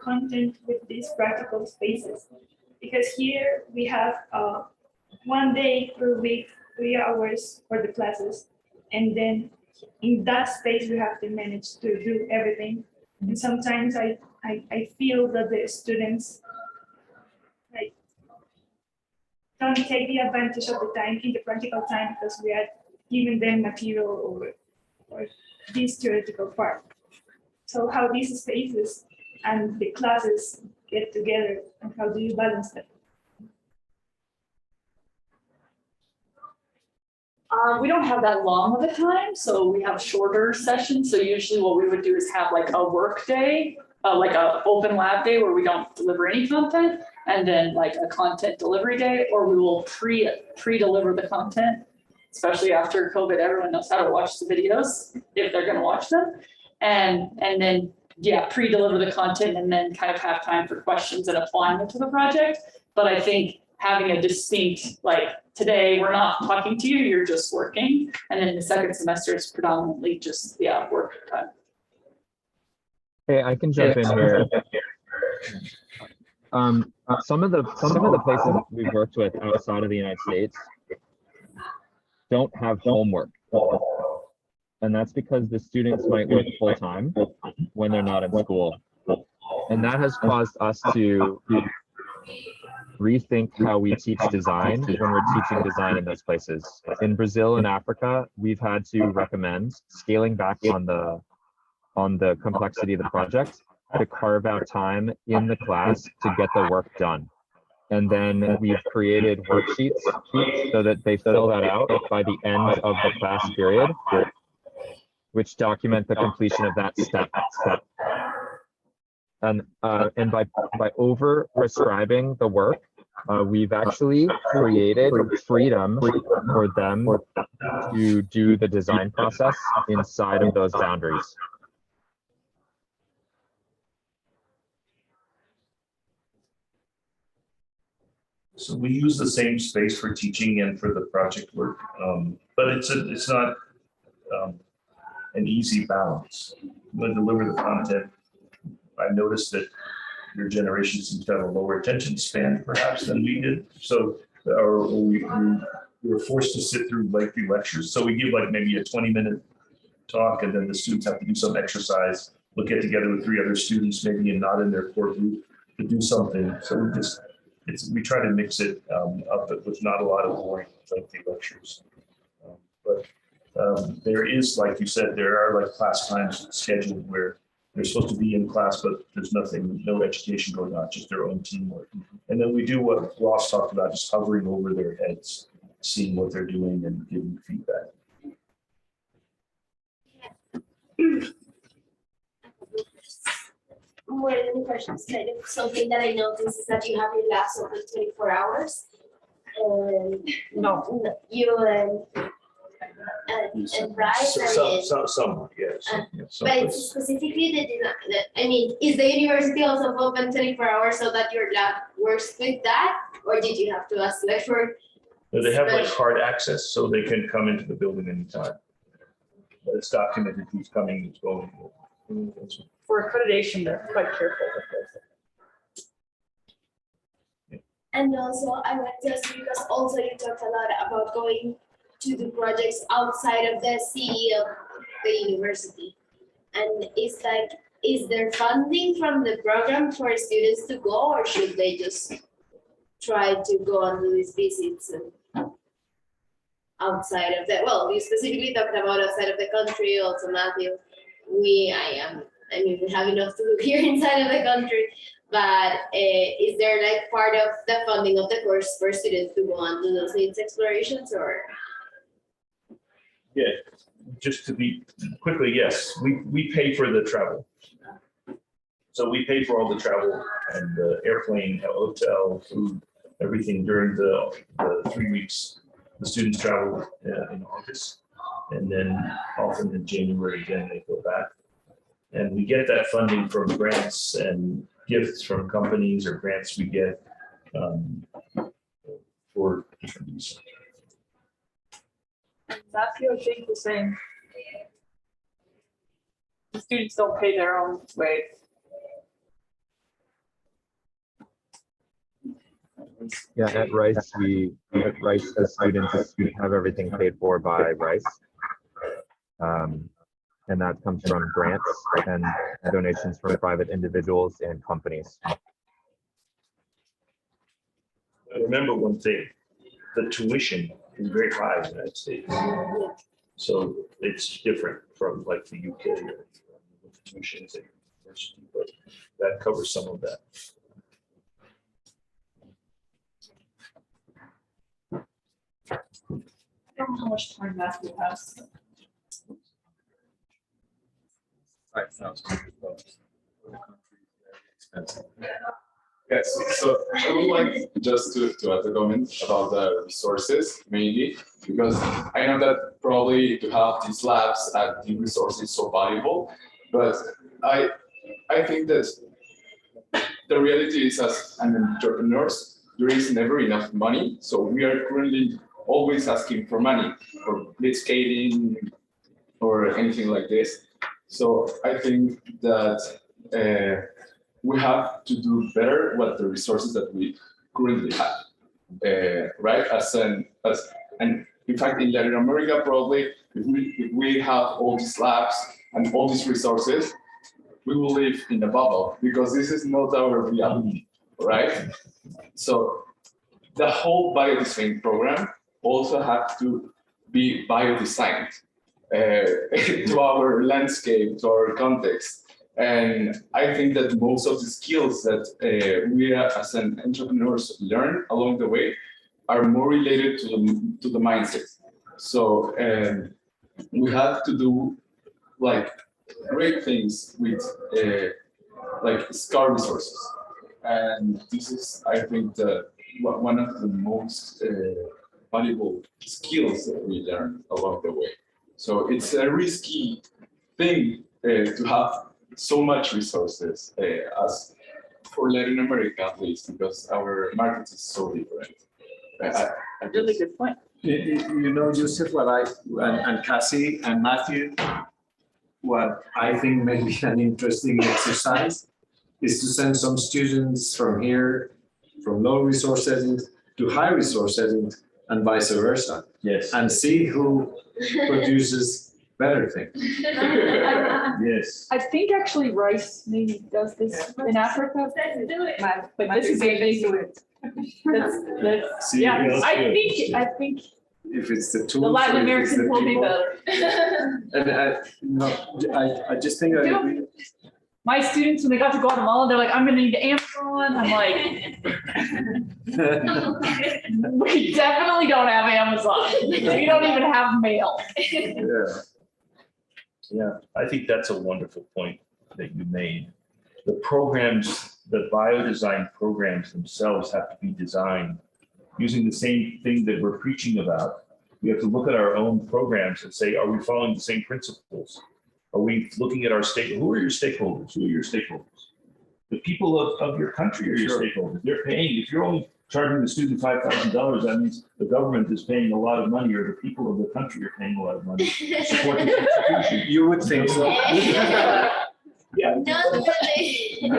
[SPEAKER 7] content with these practical spaces? Because here we have 1 day per week 3 hours for the classes. And then in that space, we have to manage to do everything. And sometimes I feel that the students like don't take the advantage of the time in the practical time because we are giving them material or this theoretical part. So how these spaces and the classes get together and how do you balance that?
[SPEAKER 1] We don't have that long of a time, so we have shorter sessions. So usually what we would do is have like a work day, like a open lab day where we don't deliver any content, and then like a content delivery day, or we will pre-deliver the content, especially after COVID, everyone knows how to watch the videos if they're gonna watch them. And then, yeah, pre-deliver the content and then kind of have time for questions and applying it to the project. But I think having a distinct, like today, we're not talking to you, you're just working. And then the second semester is predominantly just, yeah, work time.
[SPEAKER 5] Hey, I can jump in here. Some of the places we've worked with outside of the United States don't have homework. And that's because the students might work full time when they're not in school. And that has caused us to rethink how we teach design when we're teaching design in those places. In Brazil and Africa, we've had to recommend scaling back on the complexity of the project to carve out time in the class to get the work done. And then we've created worksheets so that they fill that out by the end of the class period, which document the completion of that step. And by over prescribing the work, we've actually created freedom for them to do the design process inside of those boundaries.
[SPEAKER 2] So we use the same space for teaching and for the project work, but it's not an easy balance. When deliver the content, I noticed that your generation seems to have a lower attention span perhaps than we did. So we were forced to sit through lengthy lectures. So we give like maybe a 20-minute talk, and then the students have to do some exercise. We'll get together with 3 other students, maybe and not in their core group, to do something. So we try to mix it up with not a lot of boring lengthy lectures. But there is, like you said, there are like class times scheduled where they're supposed to be in class, but there's no education going on, just their own teamwork. And then we do what Ross talked about, just hovering over their heads, seeing what they're doing and giving feedback.
[SPEAKER 8] More than questions, kind of something that I noticed is that you have your labs open 24 hours. And you and Bryce,
[SPEAKER 2] Some, yes.
[SPEAKER 8] but it's specifically I mean, is the university also open 24 hours so that your lab works with that, or did you have to ask for?
[SPEAKER 2] They have like hard access, so they can come into the building anytime. But it's documented who's coming, who's going.
[SPEAKER 6] For accreditation, they're quite careful with this.
[SPEAKER 8] And also, I wanted to ask you, because also you talked a lot about going to the projects outside of the CE of the university. And it's like, is there funding from the program for students to go, or should they just try to go on to these visits and outside of that? Well, you specifically talked about outside of the country, also Matthew. We have enough to do here inside of the country, but is there like part of the funding of the course for students to go on to those needs explorations, or?
[SPEAKER 2] Yeah, just to be quickly, yes, we pay for the travel. So we pay for all the travel and the airplane, hotel, food, everything during the 3 weeks. The students travel in August, and then often in January again they go back. And we get that funding from grants and gifts from companies or grants we get for different reasons.
[SPEAKER 1] Matthew, I think the same. The students don't pay their own way.
[SPEAKER 5] Yeah, at Rice, we at Rice as students have everything paid for by Rice. And that comes from grants and donations from private individuals and companies.
[SPEAKER 2] Remember one thing, the tuition is very high in the United States. So it's different from like the UK or the tuition is at university, but that covers some of that.
[SPEAKER 1] I don't know how much time Matthew has.
[SPEAKER 9] Yes, so I would like just to add a comment about the resources mainly, because I know that probably to have these labs and the resources is so valuable, but I think that the reality is as an entrepreneurs, there is never enough money. So we are currently always asking for money for blitz scaling or anything like this. So I think that we have to do better with the resources that we currently have, right? And in fact, in Latin America, probably if we have all these labs and all these resources, we will live in a bubble because this is not our reality, right? So the whole biodesign program also has to be biodesigned to our landscape, to our context. And I think that most of the skills that we as an entrepreneurs learn along the way are more related to the mindset. So we have to do like great things with like scarce resources. And this is, I think, one of the most valuable skills that we learn along the way. So it's a risky thing to have so much resources as for Latin America, at least, because our market is so different.
[SPEAKER 1] A really good point.
[SPEAKER 4] You know, Joseph, what and Cassie and Matthew, what I think may be an interesting exercise is to send some students from here, from low resource settings to high resource settings and vice versa.
[SPEAKER 2] Yes.
[SPEAKER 4] And see who produces better things.
[SPEAKER 2] Yes.
[SPEAKER 1] I think actually Rice maybe does this in Africa.
[SPEAKER 7] Let's do it.
[SPEAKER 1] But this is a big. That's,
[SPEAKER 4] See,
[SPEAKER 1] yeah,
[SPEAKER 4] yes,
[SPEAKER 1] I think
[SPEAKER 4] if it's the tools.
[SPEAKER 1] the Latin
[SPEAKER 4] or if it's
[SPEAKER 1] Americans
[SPEAKER 4] the
[SPEAKER 1] will be
[SPEAKER 4] people.
[SPEAKER 1] better.
[SPEAKER 4] And I just think I agree.
[SPEAKER 1] My students, when they got to Guatemala, they're like, I'm gonna need Amazon. I'm like, we definitely don't have Amazon. We don't even have mail.
[SPEAKER 4] Yeah.
[SPEAKER 2] Yeah, I think that's a wonderful point that you made. The programs, the biodesign programs themselves have to be designed using the same thing that we're preaching about. We have to look at our own programs and say, are we following the same principles? Are we looking at our state? Who are your stakeholders? Who are your stakeholders? The people of your country are your stakeholders. They're paying. If you're only charging the student $5,000, that means the government is paying a lot of money, or the people of the country are paying a lot of money to support this institution.
[SPEAKER 4] You would think so.
[SPEAKER 2] Yeah.
[SPEAKER 8] Not really.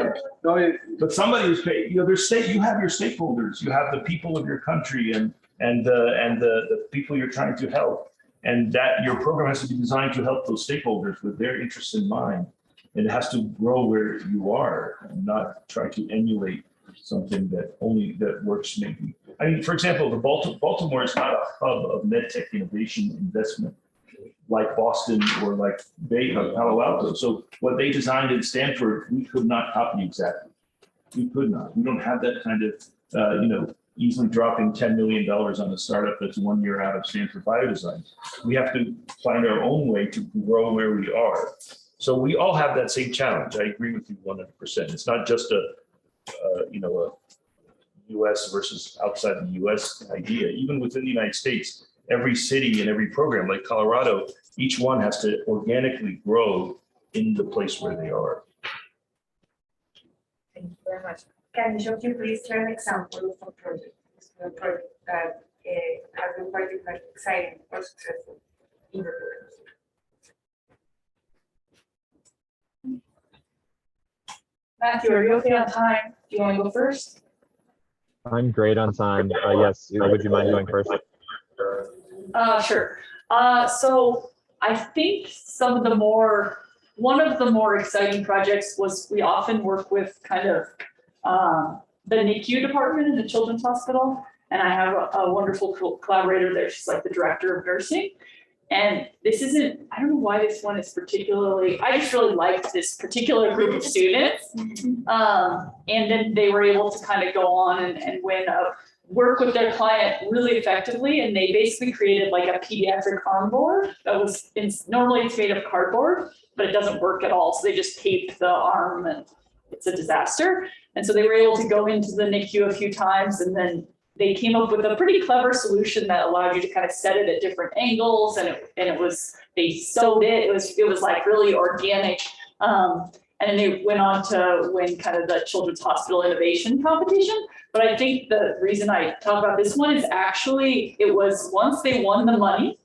[SPEAKER 4] No,
[SPEAKER 2] But somebody is paying. You know, you have your stakeholders. You have the people of your country and the people you're trying to help. And that your program has to be designed to help those stakeholders with their interests in mind. And it has to grow where you are and not try to emulate something that works maybe. I mean, for example, the Baltimore is not a hub of medtech innovation investment like Boston or like Palo Alto. So what they designed in Stanford, we could not copy exactly. We could not. We don't have that kind of, easily dropping $10 million on a startup that's 1 year out of Stanford Biodesign. We have to find our own way to grow where we are. So we all have that same challenge. I agree with you 100%. It's not just a US versus outside the US idea. Even within the United States, every city and every program, like Colorado, each one has to organically grow in the place where they are.
[SPEAKER 3] Thank you very much. Can you please share an example of a project that has been particularly exciting or successful in your program?
[SPEAKER 1] Matthew, are you okay on time? Do you want to go first?
[SPEAKER 5] I'm great on time. Yes, would you mind going first?
[SPEAKER 1] Sure. So I think one of the more exciting projects was we often work with kind of the NICU department in the Children's Hospital. And I have a wonderful collaborator there. She's like the director of nursing. And this isn't, I don't know why this one is particularly, I just really liked this particular group of students. And then they were able to kind of go on and work with their client really effectively. And they basically created like a pediatric arm board that was, normally it's made of cardboard, but it doesn't work at all. So they just taped the arm and it's a disaster. And so they were able to go into the NICU a few times, and then they came up with a pretty clever solution that allowed you to kind of set it at different angles, and they sewed it. It was like really organic. And then they went on to win kind of the Children's Hospital Innovation Competition. But I think the reason I talk about this one is actually it was once they won the money,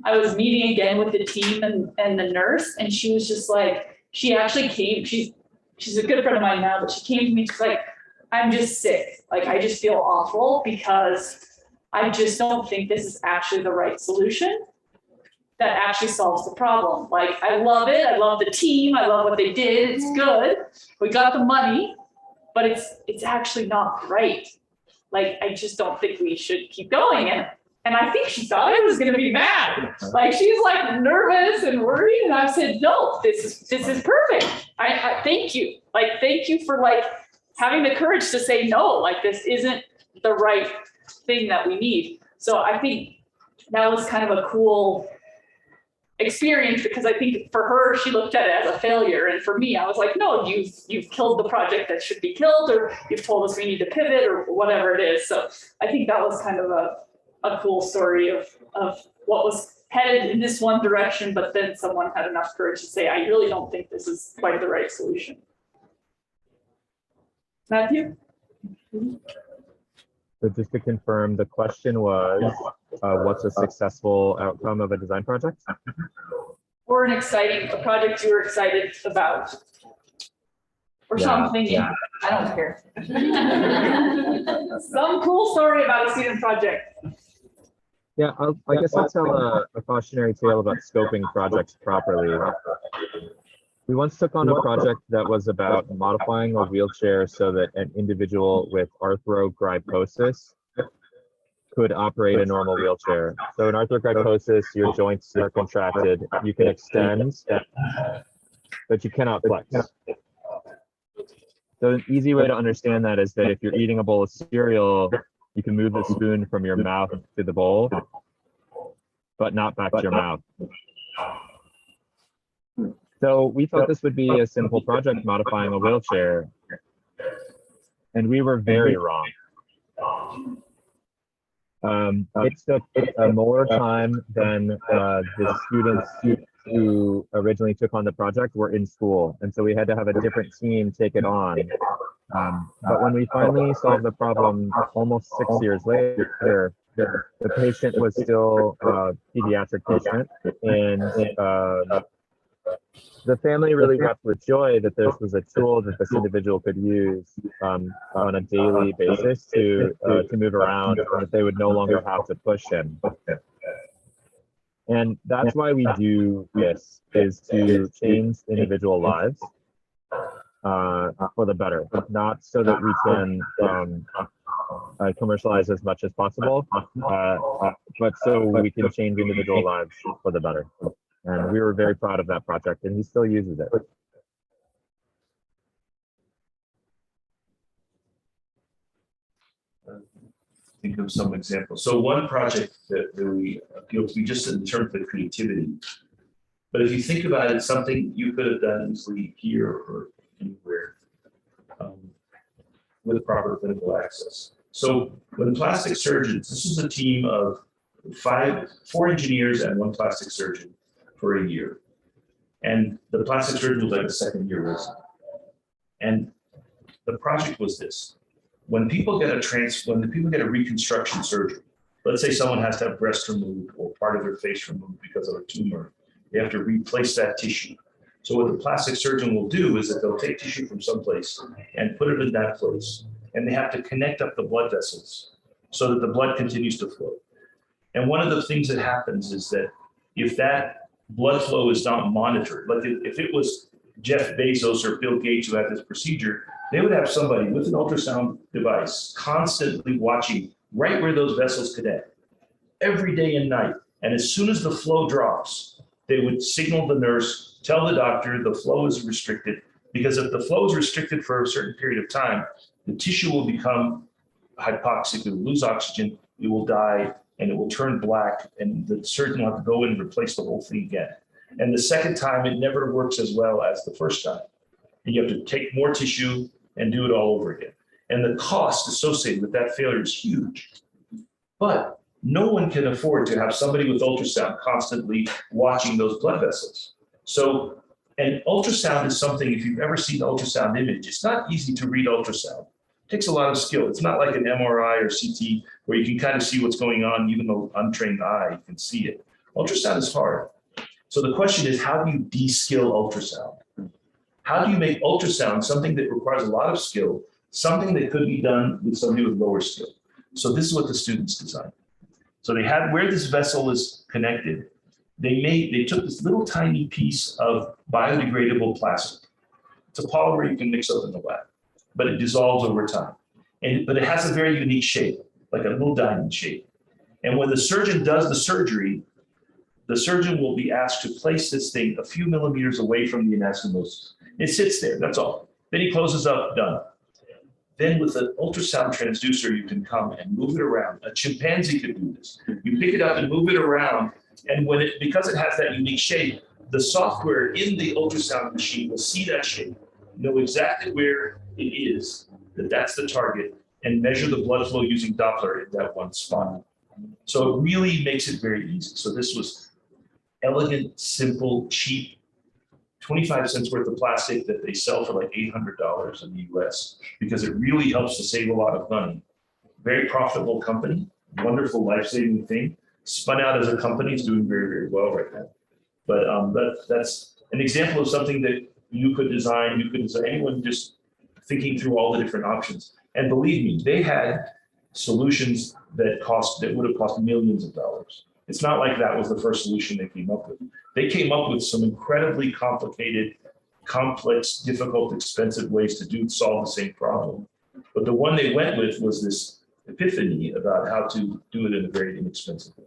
[SPEAKER 1] I was meeting again with the team and the nurse, and she was just like, she actually came, she's a good friend of mine now, but she came to me, she's like, I'm just sick. Like, I just feel awful because I just don't think this is actually the right solution that actually solves the problem. Like, I love it. I love the team. I love what they did. It's good. We got the money, but it's actually not right. Like, I just don't think we should keep going. And I think she thought I was going to be mad. Like, she's like nervous and worried. And I said, no, this is perfect. I thank you. Like, thank you for like having the courage to say, no, like this isn't the right thing that we need. So I think that was kind of a cool experience, because I think for her, she looked at it as a failure. And for me, I was like, no, you've killed the project that should be killed, or you've told us we need to pivot, or whatever it is. So I think that was kind of a cool story of what was headed in this one direction, but then someone had enough courage to say, I really don't think this is quite the right solution. Matthew?
[SPEAKER 5] So just to confirm, the question was, what's a successful outcome of a design project?
[SPEAKER 1] Or a project you were excited about. Or something.
[SPEAKER 5] Yeah.
[SPEAKER 1] I don't care. Some cool story about a student project.
[SPEAKER 5] Yeah, I guess I'll tell a cautionary tale about scoping projects properly. We once took on a project that was about modifying a wheelchair so that an individual with arthrogryposis could operate a normal wheelchair. So in arthrogryposis, your joints are contracted. You can extend, but you cannot flex. So an easy way to understand that is that if you're eating a bowl of cereal, you can move the spoon from your mouth to the bowl, but not back to your mouth. So we thought this would be a simple project, modifying a wheelchair, and we were very wrong. It took more time than the students who originally took on the project were in school, and so we had to have a different team take it on. But when we finally solved the problem almost 6 years later, the patient was still a pediatric patient, and the family really wept with joy that this was a tool that this individual could use on a daily basis to move around, and that they would no longer have to push him. And that's why we do this, is to change individual lives for the better, not so that we can commercialize as much as possible, but so we can change individual lives for the better. And we were very proud of that project, and he still uses it.
[SPEAKER 2] Think of some examples. So one project that we appealed to me just in terms of creativity, but if you think about it, something you could have done easily here or anywhere with proper clinical access. So when plastic surgeons, this is a team of 4 engineers and 1 plastic surgeon for a year. And the plastic surgeon was like a second-year resident. And the project was this: when people get a reconstruction surgery, let's say someone has to have breast removed or part of their face removed because of a tumor, they have to replace that tissue. So what the plastic surgeon will do is that they'll take tissue from someplace and put it in that place. and they have to connect up the blood vessels so that the blood continues to flow. And one of the things that happens is that if that blood flow is not monitored, like if it was Jeff Bezos or Bill Gates who had this procedure, they would have somebody with an ultrasound device constantly watching right where those vessels connect every day and night. And as soon as the flow drops, they would signal the nurse, tell the doctor the flow is restricted, because if the flow is restricted for a certain period of time, the tissue will become hypoxic, it will lose oxygen, it will die, and it will turn black, and the surgeon will have to go in and replace the whole thing again. And the second time, it never works as well as the first time. And you have to take more tissue and do it all over again. And the cost associated with that failure is huge. But no one can afford to have somebody with ultrasound constantly watching those blood vessels. So, and ultrasound is something, if you've ever seen ultrasound image, it's not easy to read ultrasound. It takes a lot of skill. It's not like an MRI or CT where you can kind of see what's going on, even though untrained eye can see it. Ultrasound is hard. So the question is, how do you de-skill ultrasound? How do you make ultrasound something that requires a lot of skill, something that could be done with somebody with lower skill? So this is what the students designed. So they had where this vessel is connected, they took this little tiny piece of biodegradable plastic. It's a polymer you can mix up in the lab, but it dissolves over time. But it has a very unique shape, like a little diamond shape. And when the surgeon does the surgery, the surgeon will be asked to place this thing a few millimeters away from the anastomosis. It sits there, that's all. Then he closes up, done. Then with an ultrasound transducer, you can come and move it around. A chimpanzee could do this. You pick it up and move it around, and because it has that unique shape, the software in the ultrasound machine will see that shape, know exactly where it is, that's the target, and measure the blood flow using Doppler in that one spot. So it really makes it very easy. So this was elegant, simple, cheap, 25 cents worth of plastic that they sell for like $800 in the US, because it really helps to save a lot of money. Very profitable company, wonderful life-saving thing. Spun out as a company, is doing very, very well right now. But that's an example of something that you could design, anyone just thinking through all the different options. And believe me, they had solutions that would have cost millions of dollars. It's not like that was the first solution they came up with. They came up with some incredibly complicated, complex, difficult, expensive ways to solve the same problem. But the one they went with was this epiphany about how to do it in a very inexpensive way.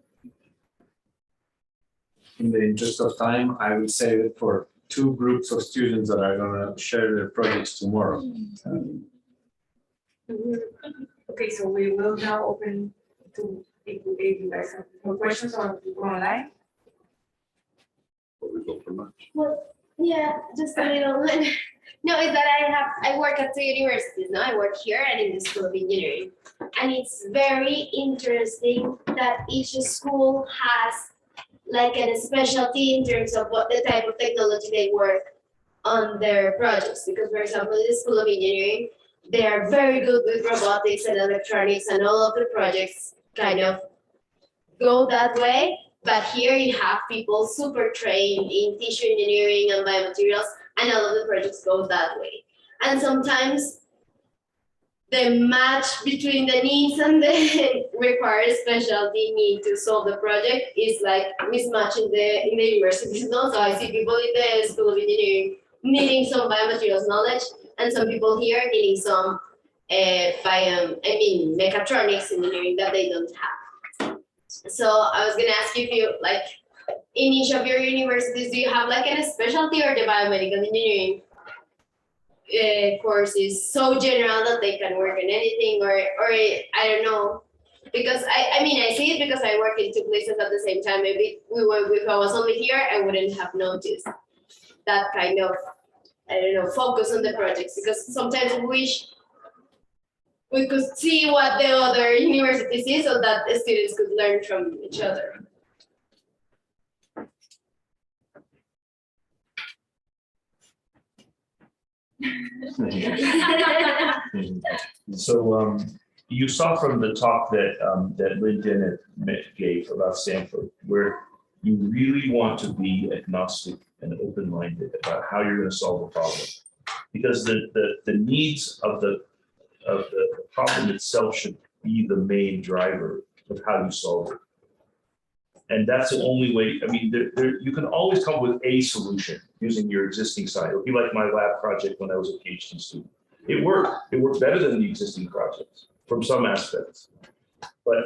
[SPEAKER 4] In the interest of time, I would say that for two groups of students that are going to share their projects tomorrow.
[SPEAKER 3] Okay, so we will now open to if you guys have more questions or people online.
[SPEAKER 9] We go for lunch.
[SPEAKER 8] Well, yeah, just a little one. No, is that I work at 2 universities. No, I work here and in the School of Engineering. And it's very interesting that each school has like a specialty in terms of what the type of technology they work on their projects. Because for example, in the School of Engineering, they are very good with robotics and electronics, and all of the projects kind of go that way. But here you have people super trained in tissue engineering and biomaterials, and all of the projects go that way. And sometimes the match between the needs and the required specialty need to solve the project is like mismatch in the universities. No, so I see people in the School of Engineering needing some biomaterials knowledge, and some people here needing some mechatronics engineering that they don't have. So I was gonna ask you if you like in each of your universities, do you have like a specialty, or the biomedical engineering course is so general that they can work on anything, or I don't know, because I mean I see it because I work in two places at the same time. Maybe if I was only here, I wouldn't have noticed that kind of, I don't know, focus on the projects, because sometimes we wish we could see what the other universities see so that the students could learn from each other.
[SPEAKER 2] So you saw from the talk that that LinkedIn gave about Stanford, where you really want to be agnostic and open-minded about how you're going to solve the problem, because the needs of the problem itself should be the main driver of how you solve it. And that's the only way. I mean, you can always come up with a solution using your existing site. It'll be like my lab project when I was a PhD student. It worked. It worked better than the existing projects from some aspects. But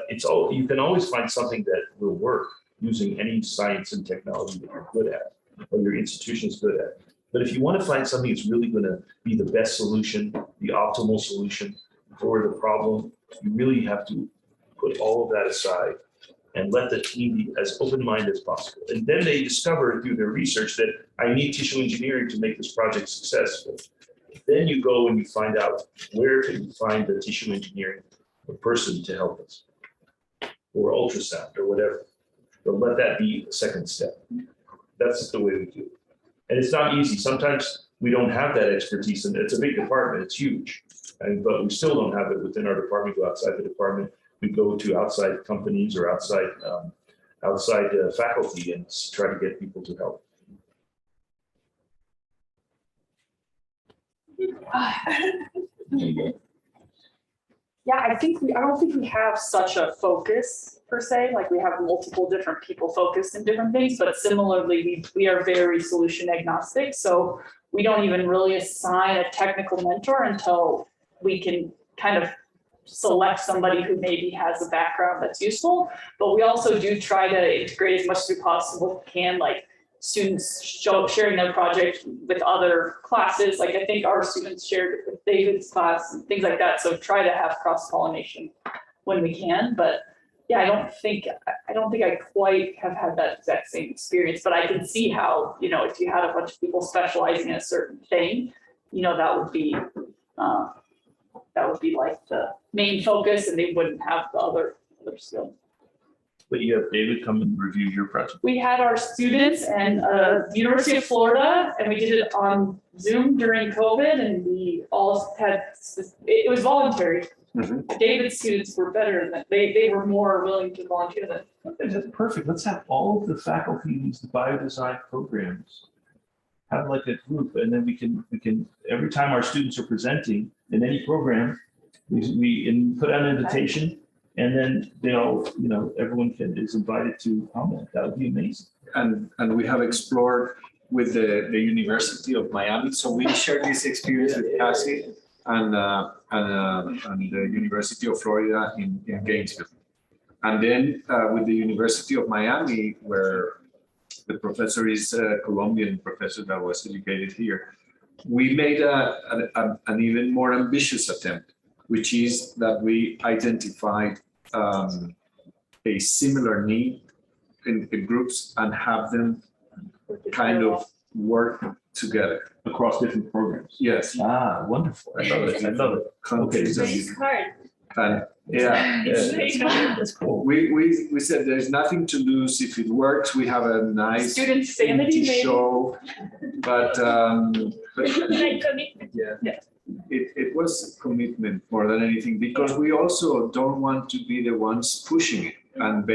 [SPEAKER 2] you can always find something that will work using any science and technology that you're good at or your institution is good at. But if you want to find something that's really going to be the best solution, the optimal solution for the problem, you really have to put all of that aside and let the team be as open-minded as possible. And then they discover through their research that I need tissue engineering to make this project successful. Then you go and you find out where can you find the tissue engineering person to help us, or ultrasound or whatever. But let that be the second step. That's the way we do it. And it's not easy. Sometimes we don't have that expertise, and it's a big department, it's huge. But we still don't have it within our department, go outside the department. We go to outside companies or outside faculty and try to get people to help.
[SPEAKER 1] Yeah, I don't think we have such a focus per se, like we have multiple different people focused in different things, but similarly, we are very solution agnostic. So we don't even really assign a technical mentor until we can kind of select somebody who maybe has a background that's useful. But we also do try to integrate as much as we possibly can, like students sharing their project with other classes. Like I think our students shared with David's class and things like that. So try to have cross-pollination when we can. But yeah, I don't think I quite have had that exact same experience, but I can see how, if you had a bunch of people specializing in a certain thing, that would be like the main focus, and they wouldn't have the other skills.
[SPEAKER 2] But you have David come and review your project.
[SPEAKER 1] We had our students and the University of Florida, and we did it on Zoom during COVID, and we all had, it was voluntary. Mm-hmm. David's students were better than they were more willing to volunteer than.
[SPEAKER 2] That's perfect. Let's have all of the faculty use the biodesign programs. Have like a group, and then we can every time our students are presenting in any program, we put out an invitation, and then they'll, everyone is invited to comment. That would be amazing.
[SPEAKER 4] And we have explored with the University of Miami. So we shared this experience with Cassie and the University of Florida in Gainesville. And then with the University of Miami, where the professor is a Colombian professor that was educated here, we made an even more ambitious attempt, which is that we identified a similar need in groups and have them kind of work together
[SPEAKER 2] across different programs.
[SPEAKER 4] Yes.
[SPEAKER 2] Ah, wonderful. I love it. I love it. Okay.
[SPEAKER 7] It's hard.
[SPEAKER 4] And yeah,
[SPEAKER 2] That's cool.
[SPEAKER 4] We said there's nothing to lose if it works. We have a nice
[SPEAKER 1] Student sanity
[SPEAKER 4] show, but
[SPEAKER 7] Like commitment.
[SPEAKER 4] yeah. It was commitment more than anything, because we also don't want to be the ones pushing it and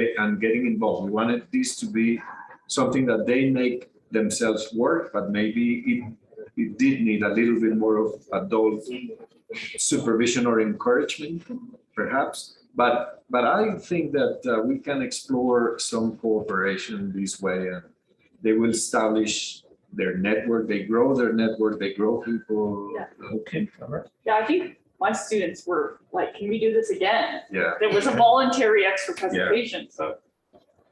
[SPEAKER 4] getting involved. We wanted this to be something that they make themselves work, but maybe it did need a little bit more of adult supervision or encouragement, perhaps. But I think that we can explore some cooperation this way, and they will establish their network. They grow their network. They grow people.
[SPEAKER 1] Yeah.
[SPEAKER 2] Okay. All right.
[SPEAKER 1] Yeah, I think my students were like, "Can we do this again?"
[SPEAKER 4] Yeah.
[SPEAKER 1] There was a voluntary extra presentation, so.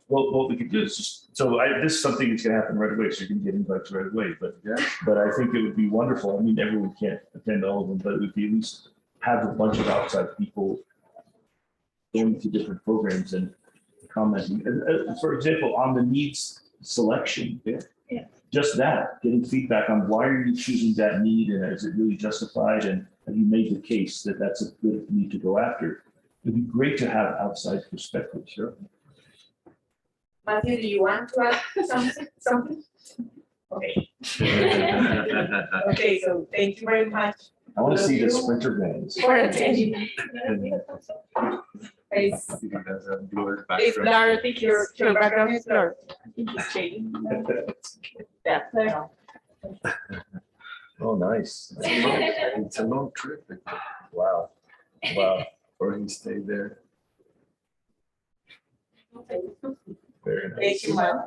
[SPEAKER 2] Well, what we could do is this is something that's going to happen right away, so you can get invited right away. But I think it would be wonderful. I mean, everyone can't attend all of them, but it would be at least have a bunch of outside people going to different programs and commenting. For example, on the needs selection, just that, getting feedback on why are you choosing that need, and is it really justified, and have you made the case that that's a good need to go after? It'd be great to have outside perspective. Sure.
[SPEAKER 3] Matthew, do you want to add something? Okay. Okay, so thank you very much.
[SPEAKER 2] I want to see the sprinter vans.
[SPEAKER 3] For attending. It's Lara, I think your background is Lara.
[SPEAKER 1] I think it's changing.
[SPEAKER 3] Yeah.
[SPEAKER 2] Oh, nice.
[SPEAKER 4] It's a long trip.
[SPEAKER 2] Wow. Wow, or he stayed there. Very nice.
[SPEAKER 3] Thank you, ma'am.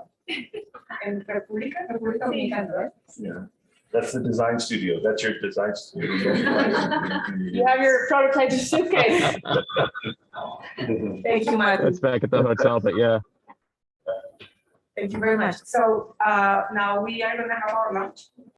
[SPEAKER 3] And República Dominicana, right?
[SPEAKER 2] Yeah, that's the design studio. That's your design studio.
[SPEAKER 6] You have your prototype suitcase.
[SPEAKER 3] Thank you, ma'am.
[SPEAKER 5] It's back at the hotel, but yeah.
[SPEAKER 3] Thank you very much. So now we are gonna have our lunch.